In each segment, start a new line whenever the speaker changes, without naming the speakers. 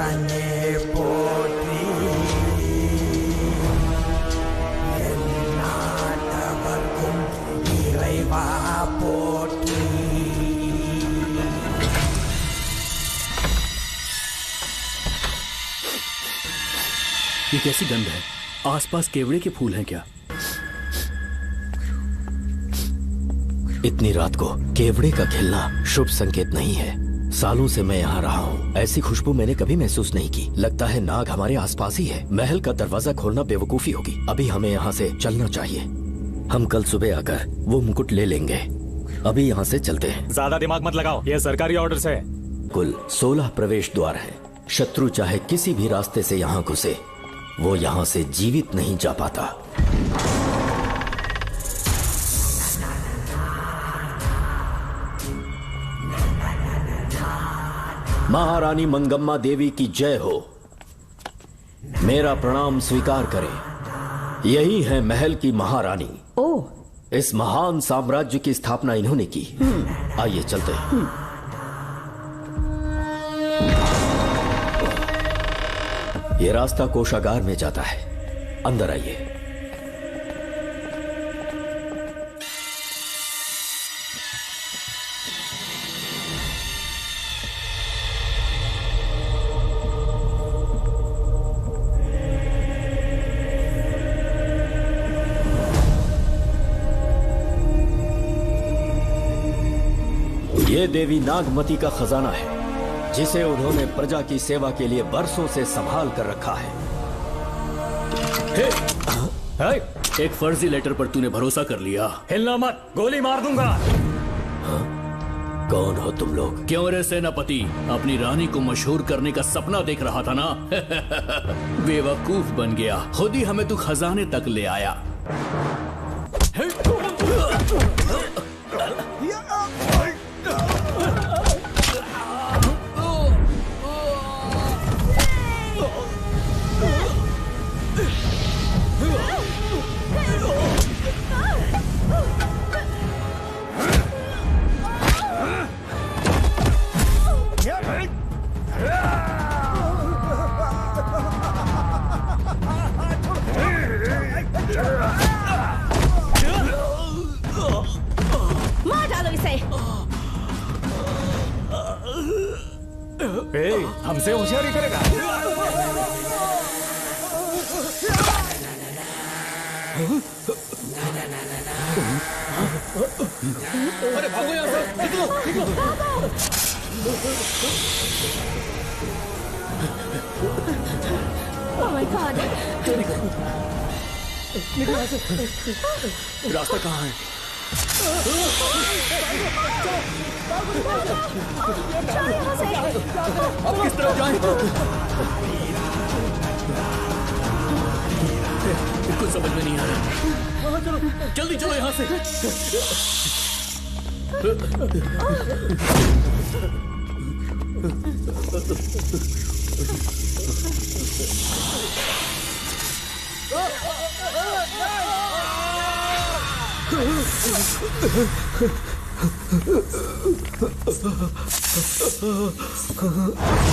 அரண்யே போற்றி எந்நாட்டவர்க்கும் இறைவா போற்றி।
ये कैसी गंध है? आसपास केवड़े के फूल हैं क्या?
इतनी रात को केवड़े का खिलना शुभ संकेत नहीं है। सालों से मैं यहाँ रहा हूँ, ऐसी खुशबू मैंने कभी महसूस नहीं की। लगता है नाग हमारे आसपास ही है। महल का दरवाजा खोलना बेवकूफी होगी। अभी हमें यहाँ से चलना चाहिए। हम कल सुबह आकर वो मुकुट ले लेंगे। अभी यहाँ से चलते हैं।
ज्यादा दिमाग मत लगाओ, ये सरकारी ऑर्डर है।
कुल 16 प्रवेश द्वार हैं। शत्रु चाहे किसी भी रास्ते से यहाँ घुसे, वो यहाँ से जीवित नहीं जा पाता। महारानी मंगम्मा देवी की जय हो। मेरा प्रणाम स्वीकार करें। यही है महल की महारानी।
ओह,
इस महान साम्राज्य की स्थापना इन्होंने की। आइए चलते हैं। ये रास्ता कोषागार में जाता है। अंदर आइए। ये देवी नागमती का खजाना है, जिसे उन्होंने प्रजा की सेवा के लिए बरसों से संभाल कर रखा है।
एक फर्जी लेटर पर तूने भरोसा कर लिया।
हिलना मत, गोली मार दूंगा।
कौन हो तुम लोग?
क्यों रे सेनापति, अपनी रानी को मशहूर करने का सपना देख रहा था ना? बेवकूफ बन गया। खुद ही हमें तू खजाने तक ले आया।
मार डालो इसे।
हमसे होशियारी करेगा।
अरे भागो यहाँ से, निकलो, निकलो।
Oh my God!
निकलो यहाँ से। रास्ता कहाँ है? अब किस तरफ जाएं? कुछ समझ में नहीं आ रहा। जल्दी चलो यहाँ से।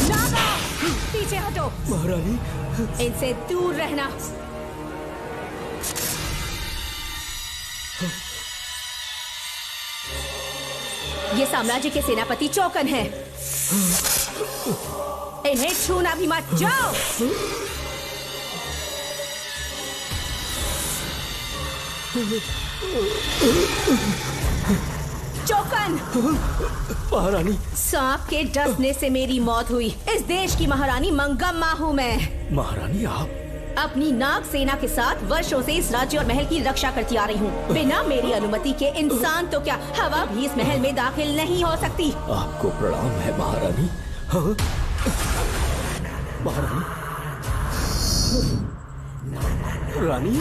नागा, पीछे हटो।
महारानी,
इनसे दूर रहना। ये साम्राज्य के सेनापति चौकन हैं। इन्हें छूना भी मत। जाओ। चौकन।
महारानी,
सांप के डसने से मेरी मौत हुई। इस देश की महारानी मंगम्मा हूँ मैं।
महारानी आप?
अपनी नाग सेना के साथ वर्षों से इस राज्य और महल की रक्षा करती आ रही हूँ। बिना मेरी अनुमति के इंसान तो क्या, हवा भी इस महल में दाखिल नहीं हो सकती।
आपको प्रणाम है महारानी। हाँ? महारानी, रानी,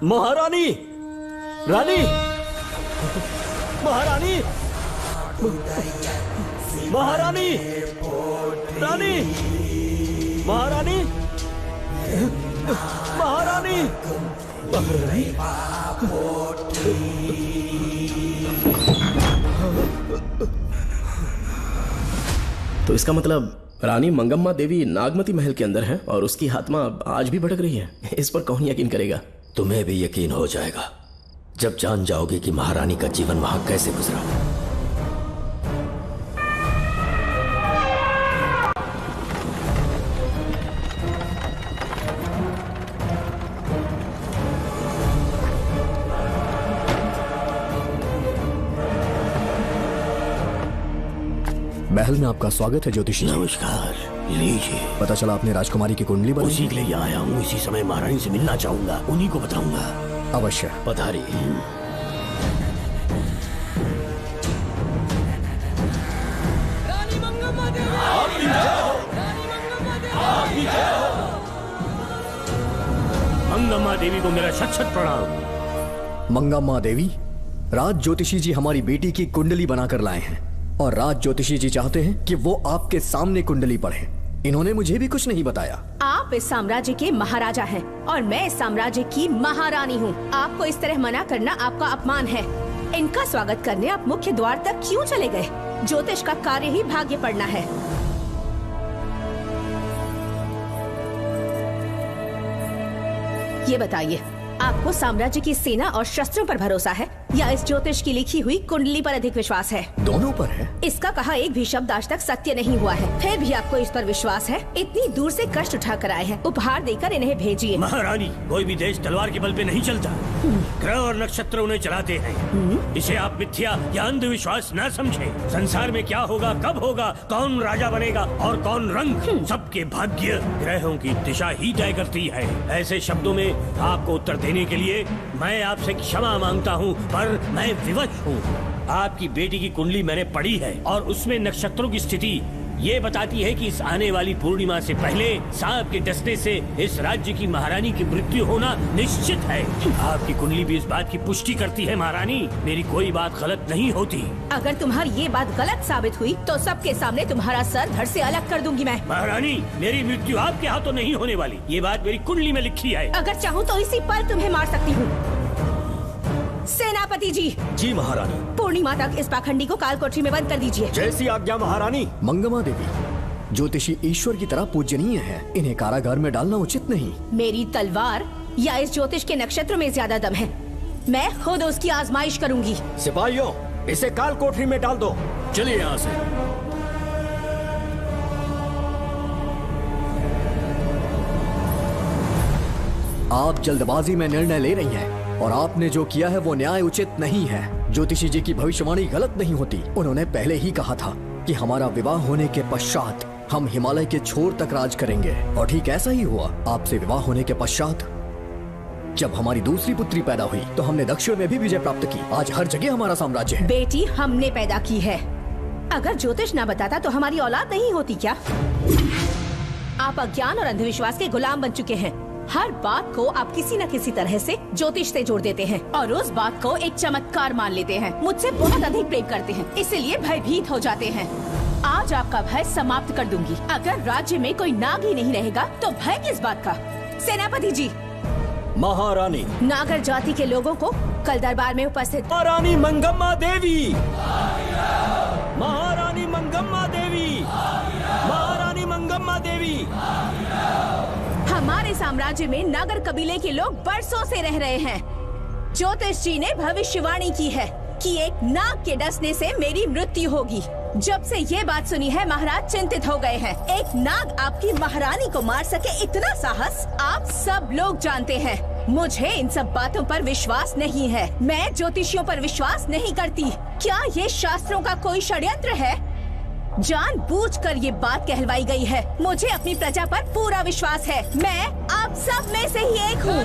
महारानी, रानी, महारानी, महारानी, रानी, महारानी, महारानी,
तो इसका मतलब रानी मंगम्मा देवी नागमती महल के अंदर है और उसकी आत्मा आज भी भटक रही है। इस पर कौन यकीन करेगा?
तुम्हें भी यकीन हो जाएगा जब जान जाओगे कि महारानी का जीवन वहां कैसे गुजरा।
महल में आपका स्वागत है ज्योतिषी।
नमस्कार, लीजिए।
पता चला आपने राजकुमारी की कुंडली बनाई।
उसी के लिए आया हूँ। इसी समय महारानी से मिलना चाहूंगा, उन्हीं को बताऊंगा।
अवश्य
पधारिए।
मंगम्मा देवी को मेरा शत शत प्रणाम।
मंगम्मा देवी, राज ज्योतिषी जी हमारी बेटी की कुंडली बनाकर लाए हैं और राज ज्योतिषी जी चाहते हैं कि वो आपके सामने कुंडली पढ़ें। इन्होंने मुझे भी कुछ नहीं बताया।
आप इस साम्राज्य के महाराजा हैं और मैं इस साम्राज्य की महारानी हूँ। आपको इस तरह मना करना आपका अपमान है। इनका स्वागत करने आप मुख्य द्वार तक क्यों चले गए? ज्योतिष का कार्य ही भाग्य पढ़ना है। ये बताइए, आपको साम्राज्य की सेना और शस्त्रों पर भरोसा है या इस ज्योतिष की लिखी हुई कुंडली पर अधिक विश्वास है?
दोनों पर है।
इसका कहा एक भी शब्द आज तक सत्य नहीं हुआ है, फिर भी आपको इस पर विश्वास है? इतनी दूर से कष्ट उठा कर आए हैं, उपहार देकर इन्हें भेजिए।
महारानी, कोई भी देश तलवार के बल पे नहीं चलता, ग्रह और नक्षत्र उन्हें चलाते हैं। इसे आप मिथ्या या अंधविश्वास न समझें। संसार में क्या होगा, कब होगा, कौन राजा बनेगा और कौन रंग, सबके भाग्य ग्रहों की दिशा ही तय करती है। ऐसे शब्दों में आपको उत्तर देने के लिए मैं आपसे क्षमा मांगता हूँ, पर मैं विवश हूँ। आपकी बेटी की कुंडली मैंने पढ़ी है और उसमें नक्षत्रों की स्थिति ये बताती है कि इस आने वाली पूर्णिमा से पहले सांप के डसने से इस राज्य की महारानी की मृत्यु होना निश्चित है। आपकी कुंडली भी इस बात की पुष्टि करती है। महारानी, मेरी कोई बात गलत नहीं होती।
अगर तुम्हारी ये बात गलत साबित हुई तो सबके सामने तुम्हारा सर धड़ से अलग कर दूंगी मैं।
महारानी, मेरी मृत्यु आपके हाथों नहीं होने वाली, ये बात मेरी कुंडली में लिखी है।
अगर चाहूँ तो इसी पल तुम्हें मार सकती हूँ। सेनापति जी।
जी महारानी।
पूर्णिमा तक इस पाखंडी को काल कोठरी में बंद कर दीजिए।
जैसी आज्ञा महारानी।
मंगम्मा देवी, ज्योतिषी ईश्वर की तरह पूजनीय है, इन्हें कारागार में डालना उचित नहीं।
मेरी तलवार या इस ज्योतिष के नक्षत्रों में ज्यादा दम है, मैं खुद उसकी आजमाइश करूंगी।
सिपाहियों, इसे काल कोठरी में डाल दो। चलिए यहाँ से।
आप जल्दबाजी में निर्णय ले रही हैं और आपने जो किया है वो न्याय उचित नहीं है। ज्योतिषी जी की भविष्यवाणी गलत नहीं होती। उन्होंने पहले ही कहा था कि हमारा विवाह होने के पश्चात हम हिमालय के छोर तक राज करेंगे और ठीक ऐसा ही हुआ। आपसे विवाह होने के पश्चात जब हमारी दूसरी पुत्री पैदा हुई तो हमने दक्षिण में भी विजय प्राप्त की। आज हर जगह हमारा साम्राज्य है।
बेटी हमने पैदा की है। अगर ज्योतिष ना बताता तो हमारी औलाद नहीं होती क्या? आप अज्ञान और अंधविश्वास के गुलाम बन चुके हैं। हर बात को आप किसी न किसी तरह से ज्योतिष से जोड़ देते हैं और उस बात को एक चमत्कार मान लेते हैं। मुझसे बहुत अधिक प्रेम करते हैं, इसीलिए भयभीत हो जाते हैं। आज आपका भय समाप्त कर दूंगी। अगर राज्य में कोई नाग ही नहीं रहेगा तो भय किस बात का? सेनापति जी।
महारानी।
नागर जाति के लोगों को कल दरबार में उपस्थित।
महारानी मंगम्मा देवी। महारानी मंगम्मा देवी। महारानी मंगम्मा देवी।
हमारे साम्राज्य में नागर कबीले के लोग बरसों से रह रहे हैं। ज्योतिष जी ने भविष्यवाणी की है कि एक नाग के डसने से मेरी मृत्यु होगी। जब से ये बात सुनी है महाराज चिंतित हो गए हैं। एक नाग आपकी महारानी को मार सके इतना साहस आप सब लोग जानते हैं। मुझे इन सब बातों पर विश्वास नहीं है। मैं ज्योतिषियों पर विश्वास नहीं करती। क्या ये शास्त्रों का कोई षड्यंत्र है? जानबूझकर ये बात कहलवाई गई है। मुझे अपनी प्रजा पर पूरा विश्वास है। मैं आप सब में से ही एक हूँ।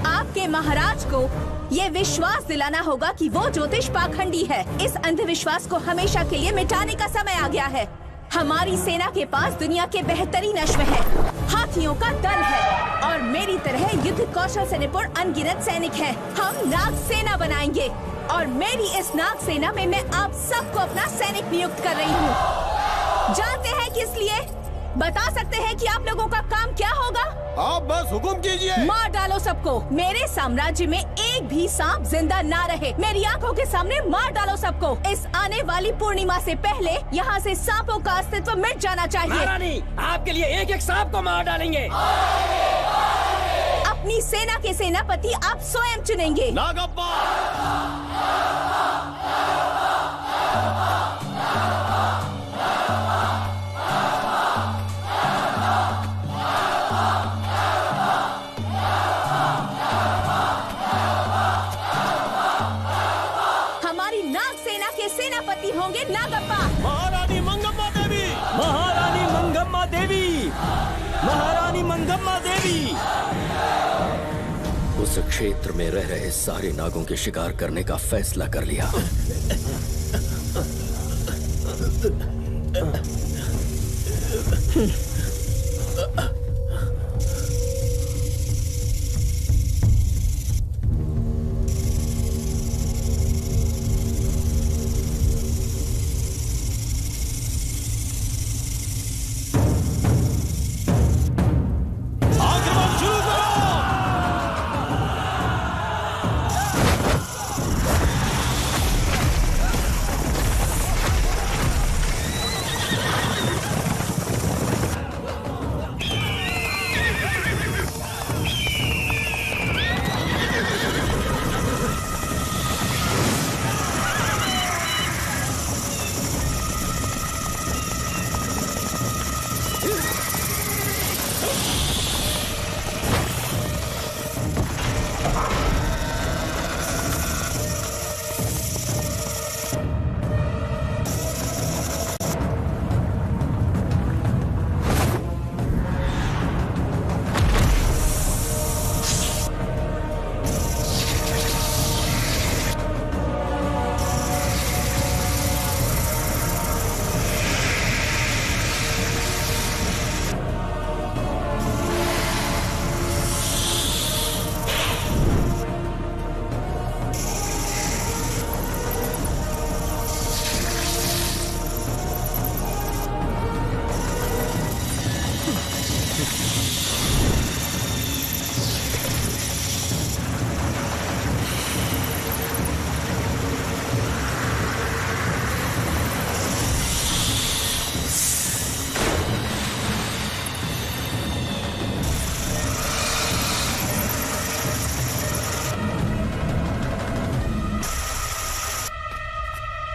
आपके महाराज को ये विश्वास दिलाना होगा कि वो ज्योतिष पाखंडी है। इस अंधविश्वास को हमेशा के लिए मिटाने का समय आ गया है। हमारी सेना के पास दुनिया के बेहतरीन अश्व है, हाथियों का दल है और मेरी तरह युद्ध कौशल से निपुण अनगिनत सैनिक हैं। हम नाग सेना बनाएंगे और मेरी इस नाग सेना में मैं आप सबको अपना सैनिक नियुक्त कर रही हूँ। जानते हैं किस लिए? बता सकते हैं कि आप लोगों का काम क्या होगा?
आप बस हुक्म कीजिए।
मार डालो सबको। मेरे साम्राज्य में एक भी सांप जिंदा ना रहे। मेरी आंखों के सामने मार डालो सबको। इस आने वाली पूर्णिमा से पहले यहाँ से सांपों का अस्तित्व मिट जाना चाहिए।
महारानी, आपके लिए एक एक सांप को मार डालेंगे।
अपनी सेना के सेनापति आप स्वयं चुनेंगे।
नागप्पा।
हमारी नाग सेना के सेनापति होंगे नागप्पा।
महारानी मंगम्मा देवी।
महारानी मंगम्मा देवी। महारानी मंगम्मा देवी।
उस क्षेत्र में रह रहे सारे नागों के शिकार करने का फैसला कर लिया।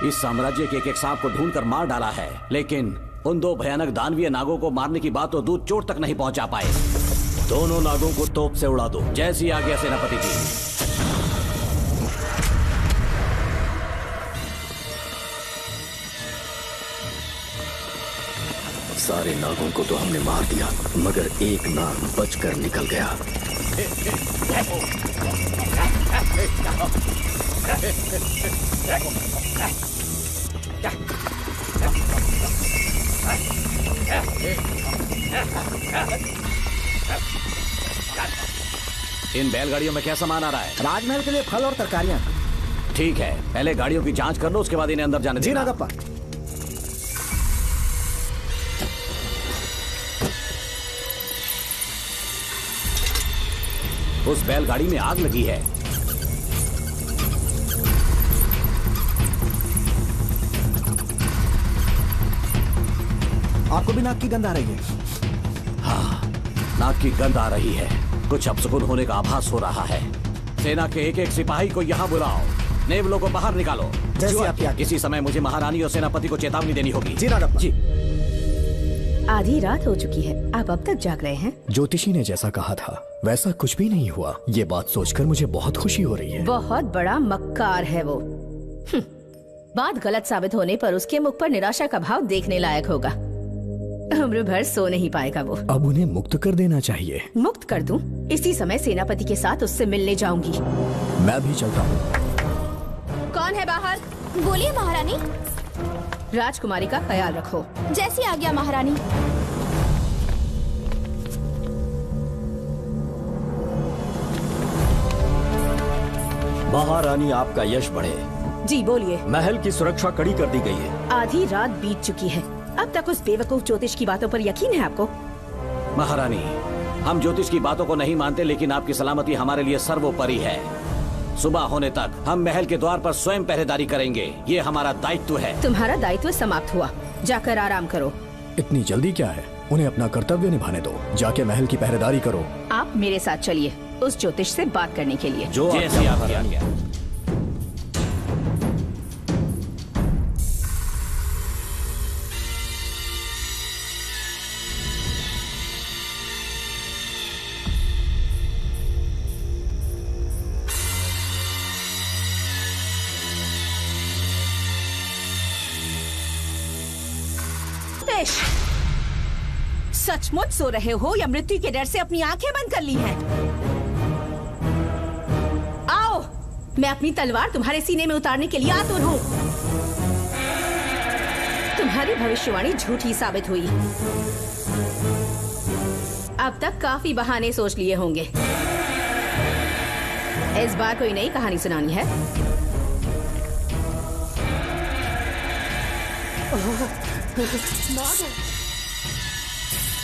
इस साम्राज्य के एक एक सांप को ढूंढकर मार डाला है, लेकिन उन दो भयानक दानवीय नागों को मारने की बात तो दूध चोट तक नहीं पहुंचा पाए।
दोनों नागों को तोप से उड़ा दो।
जैसी आज्ञा सेनापति जी।
सारे नागों को तो हमने मार दिया, मगर एक नाग बचकर निकल गया।
इन बैलगाड़ियों में क्या सामान आ रहा है?
राजमहल के लिए फल और तरकारियां।
ठीक है, पहले गाड़ियों की जांच कर लो, उसके बाद इन्हें अंदर जाने
जी
देना।
नागप्पा।
उस बैलगाड़ी में आग लगी है।
आपको भी नाक की गंध आ रही है?
हाँ, नाक की गंध आ रही है। कुछ अपशकुन होने का आभास हो रहा है। सेना के एक एक सिपाही को यहाँ बुलाओ, नेवलों को बाहर निकालो।
जैसी आपकी आज्ञा।
इसी समय मुझे महारानी और सेनापति को चेतावनी देनी होगी।
जी नागप्पा।
जी।
आधी रात हो चुकी है, आप अब तक जाग रहे हैं?
ज्योतिषी ने जैसा कहा था वैसा कुछ भी नहीं हुआ। ये बात सोचकर मुझे बहुत खुशी हो रही है।
बहुत बड़ा मक्कार है वो। बात गलत साबित होने पर उसके मुख पर निराशा का भाव देखने लायक होगा। उम्र भर सो नहीं पाएगा वो।
अब उन्हें मुक्त कर देना चाहिए।
मुक्त कर दूं? इसी समय सेनापति के साथ उससे मिलने जाऊंगी।
मैं भी चलता हूँ।
कौन है बाहर?
बोलिए महारानी।
राजकुमारी का ख्याल रखो।
जैसी आज्ञा महारानी।
महारानी, आपका यश बढ़े।
जी बोलिए।
महल की सुरक्षा कड़ी कर दी गई है।
आधी रात बीत चुकी है, अब तक उस बेवकूफ ज्योतिष की बातों पर यकीन है आपको?
महारानी, हम ज्योतिष की बातों को नहीं मानते, लेकिन आपकी सलामती हमारे लिए सर्वोपरि है। सुबह होने तक हम महल के द्वार पर स्वयं पहरेदारी करेंगे, ये हमारा दायित्व है।
तुम्हारा दायित्व समाप्त हुआ, जाकर आराम करो।
इतनी जल्दी क्या है? उन्हें अपना कर्तव्य निभाने दो। जाके महल की पहरेदारी करो।
आप मेरे साथ चलिए उस ज्योतिष से बात करने के लिए।
जो जैसे आपकी आज्ञा।
सचमुच सो रहे हो या मृत्यु के डर से अपनी आंखें बंद कर ली हैं? आओ, मैं अपनी तलवार तुम्हारे सीने में उतारने के लिए आतुर हूँ। तुम्हारी भविष्यवाणी झूठी साबित हुई। अब तक काफी बहाने सोच लिए होंगे। इस बार कोई नई कहानी सुनानी है?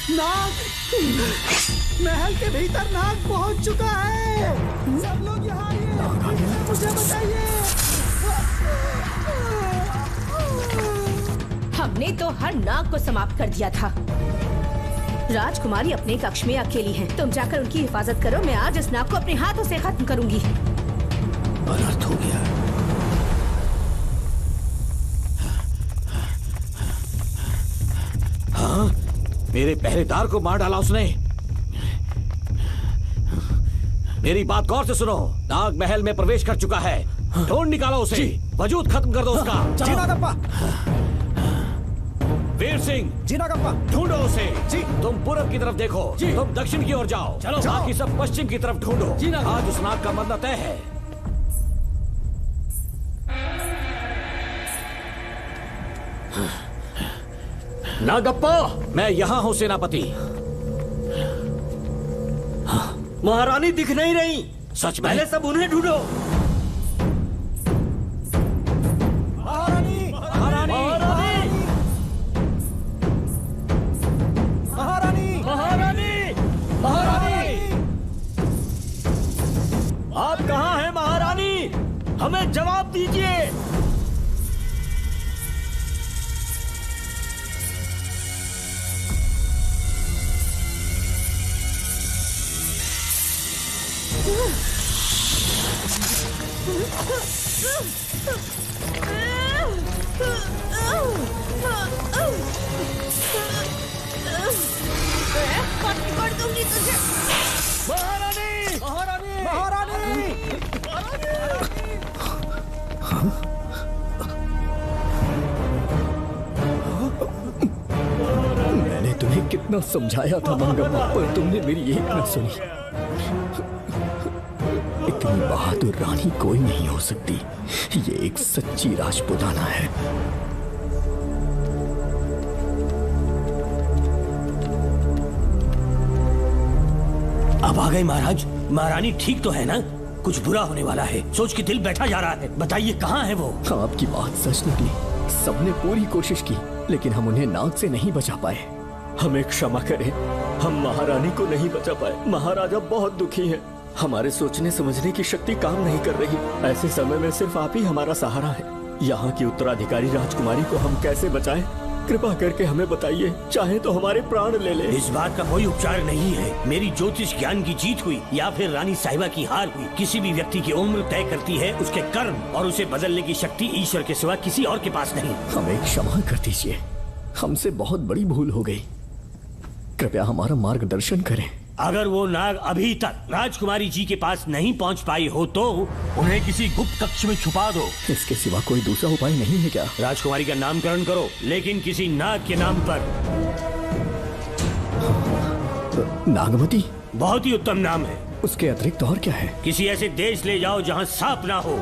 नाग, महल के भीतर नाग पहुंच चुका है। सब लोग यहाँ आइए, मुझे बचाइए।
हमने तो हर नाग को समाप्त कर दिया था। राजकुमारी अपने कक्ष में अकेली है। तुम जाकर उनकी हिफाजत करो। मैं आज इस नाग को अपने हाथों से खत्म करूंगी।
अनर्थ हो गया।
हाँ, मेरे पहरेदार को मार डाला उसने। मेरी बात गौर से सुनो। नाग महल में प्रवेश कर चुका है। ढूंढ निकालो उसे, वजूद खत्म कर दो उसका।
जी नागप्पा।
वीर सिंह,
जी नागप्पा।
ढूंढो उसे।
जी।
तुम पूरब की तरफ देखो, तुम दक्षिण की ओर जाओ।
चलो।
बाकी सब पश्चिम की तरफ ढूंढो। आज उस नाग का मरना तय है।
नागप्पा,
मैं यहाँ हूँ सेनापति।
महारानी दिख नहीं रही।
सच में?
पहले सब उन्हें ढूंढो।
महारानी,
महारानी,
महारानी,
महारानी, महारानी, आप कहाँ हैं महारानी? हमें जवाब दीजिए।
कर दूंगी तुझे।
महारानी, महारानी,
महारानी।
मैंने तुम्हें कितना समझाया था मंगम्मा, पर तुमने मेरी एक न सुनी। इतनी बहादुर रानी कोई नहीं हो सकती। ये एक सच्ची राजपुताना है।
अब आ गए महाराज। महारानी ठीक तो है ना? कुछ बुरा होने वाला है, सोच के दिल बैठा जा रहा है। बताइए कहाँ है वो?
आपकी बात सच निकली। सबने पूरी कोशिश की, लेकिन हम उन्हें नाग से नहीं बचा पाए। हमें क्षमा करें, हम महारानी को नहीं बचा पाए। महाराजा बहुत दुखी है। हमारे सोचने समझने की शक्ति काम नहीं कर रही। ऐसे समय में सिर्फ आप ही हमारा सहारा है। यहाँ की उत्तराधिकारी राजकुमारी को हम कैसे बचाएं? कृपा करके हमें बताइए, चाहे तो हमारे प्राण ले ले।
इस बात का कोई उपचार नहीं है। मेरी ज्योतिष ज्ञान की जीत हुई या फिर रानी साहिबा की हार हुई। किसी भी व्यक्ति की उम्र तय करती है उसके कर्म, और उसे बदलने की शक्ति ईश्वर के सिवा किसी और के पास नहीं।
हमें क्षमा कर दीजिए, हमसे बहुत बड़ी भूल हो गई। कृपया हमारा मार्गदर्शन करें।
अगर वो नाग अभी तक राजकुमारी जी के पास नहीं पहुंच पाई हो तो उन्हें किसी गुप्त कक्ष में छुपा दो।
इसके सिवा कोई दूसरा उपाय नहीं है क्या?
राजकुमारी का नामकरण करो, लेकिन किसी नाग के नाम पर।
नागमती
बहुत ही उत्तम नाम है।
उसके अतिरिक्त और क्या है?
किसी ऐसे देश ले जाओ जहाँ सांप ना हो।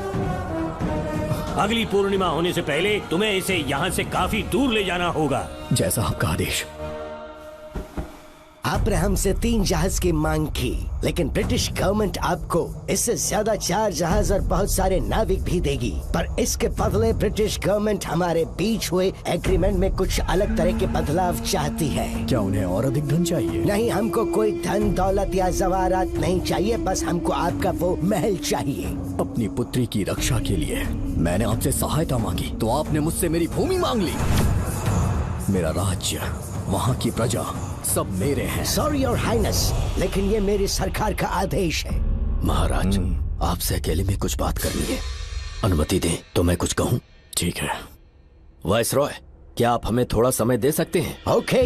अगली पूर्णिमा होने से पहले तुम्हें इसे यहाँ से काफी दूर ले जाना होगा।
जैसा आपका आदेश।
आपने हमसे 3 जहाज की मांग की, लेकिन ब्रिटिश गवर्नमेंट आपको इससे ज्यादा 4 जहाज और बहुत सारे नाविक भी देगी। पर इसके बदले ब्रिटिश गवर्नमेंट हमारे बीच हुए एग्रीमेंट में कुछ अलग तरह के बदलाव चाहती है।
क्या उन्हें और अधिक धन चाहिए?
नहीं, हमको कोई धन दौलत या जवाहरात नहीं चाहिए, बस हमको आपका वो महल चाहिए।
अपनी पुत्री की रक्षा के लिए मैंने आपसे सहायता मांगी तो आपने मुझसे मेरी भूमि मांग ली। मेरा राज्य, वहाँ की प्रजा सब मेरे हैं।
सॉरी योर हाइनेस, लेकिन ये मेरी सरकार का आदेश है।
महाराज, आपसे अकेले में कुछ बात करनी है। अनुमति दें तो मैं कुछ कहूँ?
ठीक है।
वाइसरॉय, क्या आप हमें थोड़ा समय दे सकते हैं?
ओके।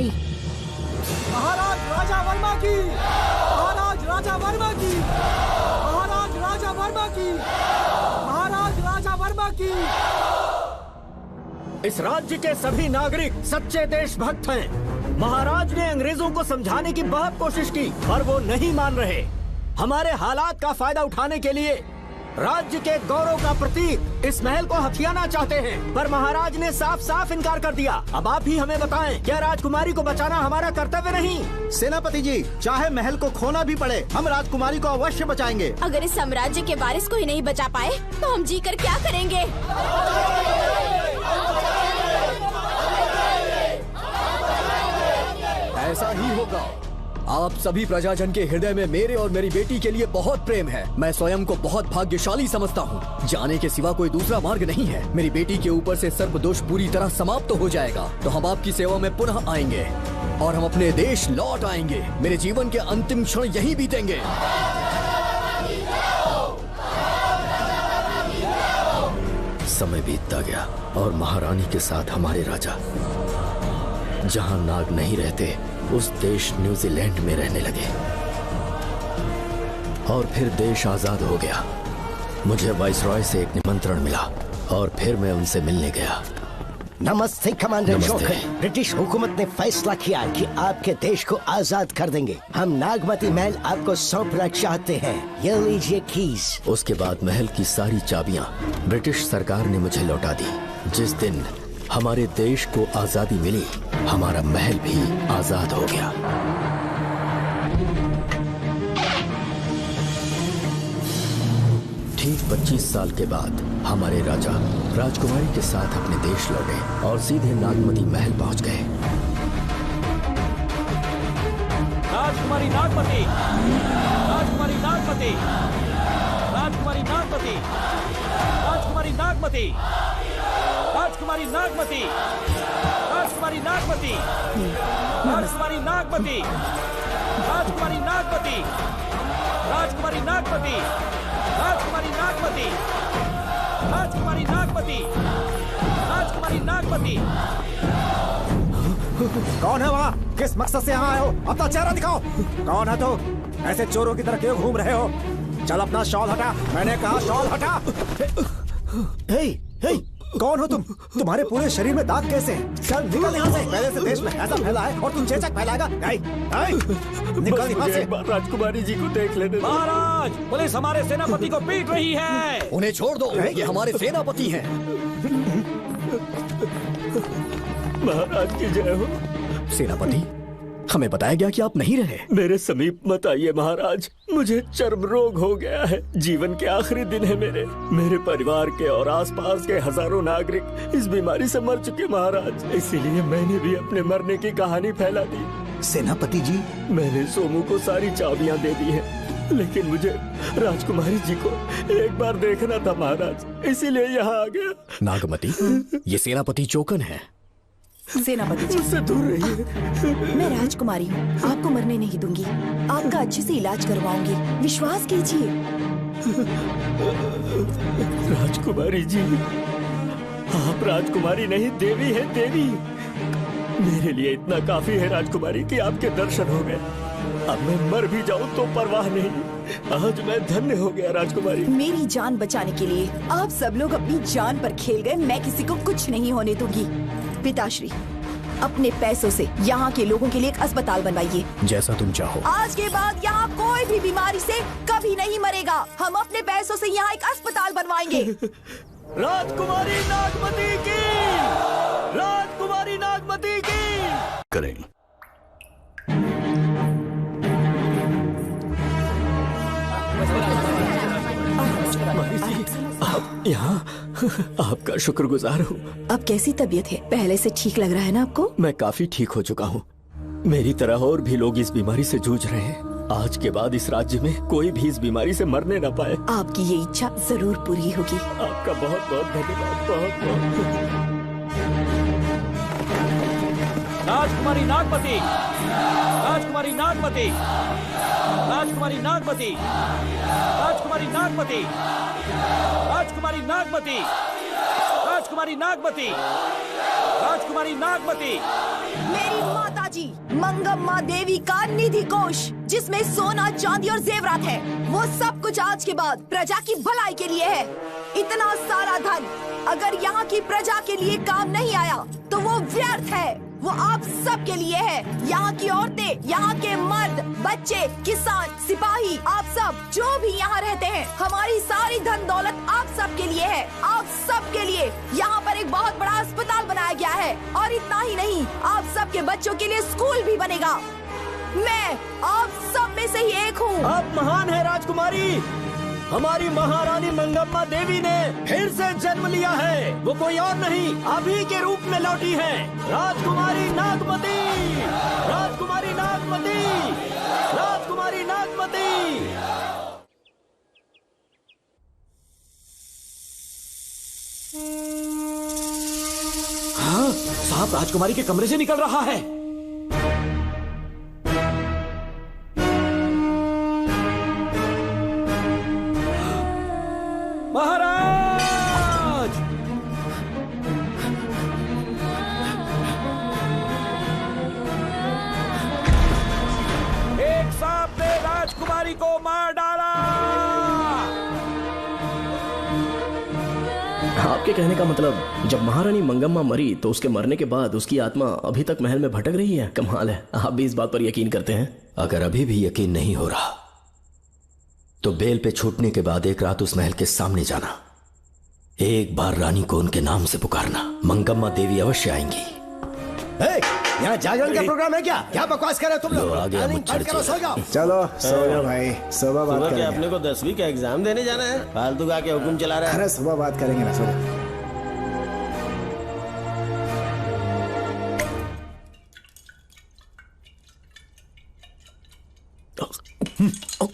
महाराज राजा वर्मा की, महाराज राजा वर्मा की, महाराज राजा वर्मा की, महाराज राजा वर्मा की।
इस राज्य के सभी नागरिक सच्चे देशभक्त हैं। महाराज ने अंग्रेजों को समझाने की बहुत कोशिश की, पर वो नहीं मान रहे। हमारे हालात का फायदा उठाने के लिए राज्य के गौरव का प्रतीक इस महल को हथियाना चाहते हैं, पर महाराज ने साफ साफ इनकार कर दिया। अब आप ही हमें बताएं, क्या राजकुमारी को बचाना हमारा कर्तव्य नहीं?
सेनापति जी, चाहे महल को खोना भी पड़े, हम राजकुमारी को अवश्य बचाएंगे।
अगर इस साम्राज्य के वारिस को ही नहीं बचा पाए तो हम जीकर क्या करेंगे?
ऐसा ही होगा। आप सभी प्रजाजन के हृदय में मेरे और मेरी बेटी के लिए बहुत प्रेम है। मैं स्वयं को बहुत भाग्यशाली समझता हूँ। जाने के सिवा कोई दूसरा मार्ग नहीं है। मेरी बेटी के ऊपर से सर्पदोष पूरी तरह समाप्त हो जाएगा तो हम आपकी सेवा में पुनः आएंगे और हम अपने देश लौट आएंगे। मेरे जीवन के अंतिम क्षण यहीं बीतेंगे।
समय बीतता गया और महारानी के साथ हमारे राजा जहां नाग नहीं रहते उस देश न्यूजीलैंड में रहने लगे और फिर देश आजाद हो गया। मुझे वाइसरॉय से एक निमंत्रण मिला और फिर मैं उनसे मिलने गया।
नमस्ते कमांडर जोकर। ब्रिटिश हुकूमत ने फैसला किया कि आपके देश को आजाद कर देंगे। हम नागमती महल आपको सौंपना चाहते हैं। ये लीजिए कीज।
उसके बाद महल की सारी चाबियां ब्रिटिश सरकार ने मुझे लौटा दी। जिस दिन हमारे देश को आजादी मिली, हमारा महल भी आजाद हो गया। ठीक 25 साल के बाद हमारे राजा राजकुमारी के साथ अपने देश लौटे और सीधे नागमती महल पहुंच गए।
राजकुमारी नागमती, राजकुमारी नागमती, राजकुमारी नागमती, राजकुमारी नागमती, राजकुमारी नागमती, राजकुमारी नागमती, राजकुमारी नागमती, राजकुमारी नागमती, राजकुमारी नागमती, राजकुमारी नागमती, राजकुमारी नागमती, राजकुमारी नागमती।
कौन है वहाँ? किस मकसद से यहाँ आए हो? अपना चेहरा दिखाओ। कौन है तो? ऐसे चोरों की तरह क्यों घूम रहे हो? चल अपना शॉल हटा। मैंने कहा शॉल हटा। हे, हे, कौन हो तुम? तुम्हारे पूरे शरीर में दाग कैसे हैं? चल निकल यहाँ से। पहले से देश में ऐसा फैला है और तुम चेचक फैलाएगा। निकल यहाँ से।
राजकुमारी जी को देख लेने दो।
महाराज, पुलिस हमारे सेनापति को पीट रही है।
उन्हें छोड़ दो, ये हमारे सेनापति हैं।
महाराज की जय हो।
सेनापति, हमें बताया गया कि आप नहीं रहे।
मेरे समीप मत आइए महाराज, मुझे चर्म रोग हो गया है। जीवन के आखिरी दिन है मेरे परिवार के और आसपास के हजारों नागरिक इस बीमारी से मर चुके महाराज। इसीलिए मैंने भी अपने मरने की कहानी फैला दी।
सेनापति जी,
मैंने सोमू को सारी चाबियां दे दी हैं, लेकिन मुझे राजकुमारी जी को एक बार देखना था महाराज, इसीलिए यहाँ आ गया।
नागमती, ये सेनापति चोकन है।
सेनापति जी,
उससे दूर रहिए।
मैं राजकुमारी हूँ, आपको मरने नहीं दूंगी। आपका अच्छे से इलाज करवाऊंगी, विश्वास कीजिए।
राजकुमारी जी, आप राजकुमारी नहीं देवी है, देवी। मेरे लिए इतना काफी है राजकुमारी कि आपके दर्शन हो गए। अब मैं मर भी जाऊं तो परवाह नहीं। आज मैं धन्य हो गया राजकुमारी।
मेरी जान बचाने के लिए आप सब लोग अपनी जान पर खेल गए। मैं किसी को कुछ नहीं होने दूंगी। पिताश्री, अपने पैसों से यहाँ के लोगों के लिए एक अस्पताल बनवाइए।
जैसा तुम चाहो।
आज के बाद यहाँ कोई भी बीमारी से कभी नहीं मरेगा। हम अपने पैसों से यहाँ एक अस्पताल बनवाएंगे।
राजकुमारी नागमती की, राजकुमारी नागमती की।
करें।
यहाँ आपका शुक्रगुजार हूँ।
अब कैसी तबीयत है? पहले से ठीक लग रहा है ना आपको?
मैं काफी ठीक हो चुका हूँ। मेरी तरह और भी लोग इस बीमारी से जूझ रहे हैं। आज के बाद इस राज्य में कोई भी इस बीमारी से मरने न पाए।
आपकी ये इच्छा जरूर पूरी होगी।
आपका बहुत बहुत धन्यवाद, बहुत बहुत।
राजकुमारी नागमती, राजकुमारी नागमती, राजकुमारी नागमती, राजकुमारी नागमती, राजकुमारी नागमती, राजकुमारी नागमती, राजकुमारी नागमती।
मेरी माताजी मंगम्मा देवी का निधि कोष, जिसमें सोना, चांदी और जेवरात है, वो सब कुछ आज के बाद प्रजा की भलाई के लिए है। इतना सारा धन अगर यहाँ की प्रजा के लिए काम नहीं आया तो वो व्यर्थ है। वो आप सब के लिए है। यहाँ की औरतें, यहाँ के मर्द, बच्चे, किसान, सिपाही, आप सब जो भी यहाँ रहते हैं, हमारी सारी धन दौलत आप सब के लिए है। आप सब के लिए यहाँ पर एक बहुत बड़ा अस्पताल बनाया गया है, और इतना ही नहीं, आप सब के बच्चों के लिए स्कूल भी बनेगा। मैं आप सब में से ही एक हूँ।
आप महान है राजकुमारी। हमारी महारानी मंगम्मा देवी ने फिर से जन्म लिया है। वो कोई और नहीं, आप ही के रूप में लौटी है। राजकुमारी नागमती, राजकुमारी नागमती, राजकुमारी नागमती।
हाँ, सांप राजकुमारी के कमरे से निकल रहा है। महाराज! एक सांप ने राजकुमारी को मार डाला।
आपके कहने का मतलब जब महारानी मंगम्मा मरी तो उसके मरने के बाद उसकी आत्मा अभी तक महल में भटक रही है? कमाल है, आप भी इस बात पर यकीन करते हैं?
अगर अभी भी यकीन नहीं हो रहा तो बेल पे छूटने के बाद एक रात उस महल के सामने जाना, एक बार रानी को उनके नाम से पुकारना। मंगम्मा देवी अवश्य आएंगी।
यहाँ जागरण का प्रोग्राम है क्या? क्या बकवास कर रहे हो तुम लोग?
आ गया मुच्छर
चलो सो जाओ।
चलो सो जाओ भाई, सुबह बात
सुबह
करेंगे।
अपने को 10वीं का एग्जाम देने जाना है, फालतू का के हुक्म चला रहा है।
अरे सुबह बात करेंगे ना, सो जाओ।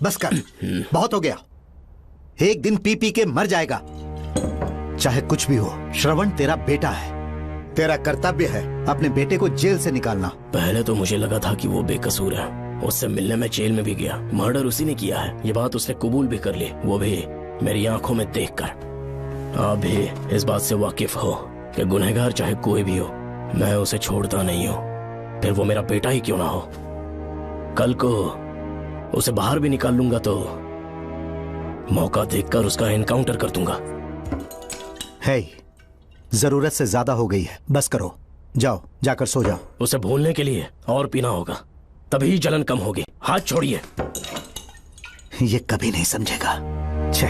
बस कर, बहुत हो गया। एक दिन पी पी के मर जाएगा। चाहे कुछ भी हो, श्रवण तेरा बेटा है। तेरा कर्तव्य है अपने बेटे को जेल से निकालना।
पहले तो मुझे लगा था कि वो बेकसूर है, उससे मिलने में जेल में भी गया, मर्डर उसी ने किया है, ये बात उसने कबूल भी कर ली, वो भी मेरी आंखों में देखकर। आप भी इस बात से वाकिफ हो कि गुनहगार चाहे कोई भी हो, मैं उसे छोड़ता नहीं हूँ, फिर वो मेरा बेटा ही क्यों ना हो। कल को उसे बाहर भी निकाल लूंगा तो मौका देखकर उसका एनकाउंटर कर दूंगा।
है, जरूरत से ज्यादा हो गई है, बस करो, जाओ जाकर सो जाओ।
उसे भूलने के लिए और पीना होगा, तभी जलन कम होगी। हाथ छोड़िए।
ये कभी नहीं समझेगा। छे।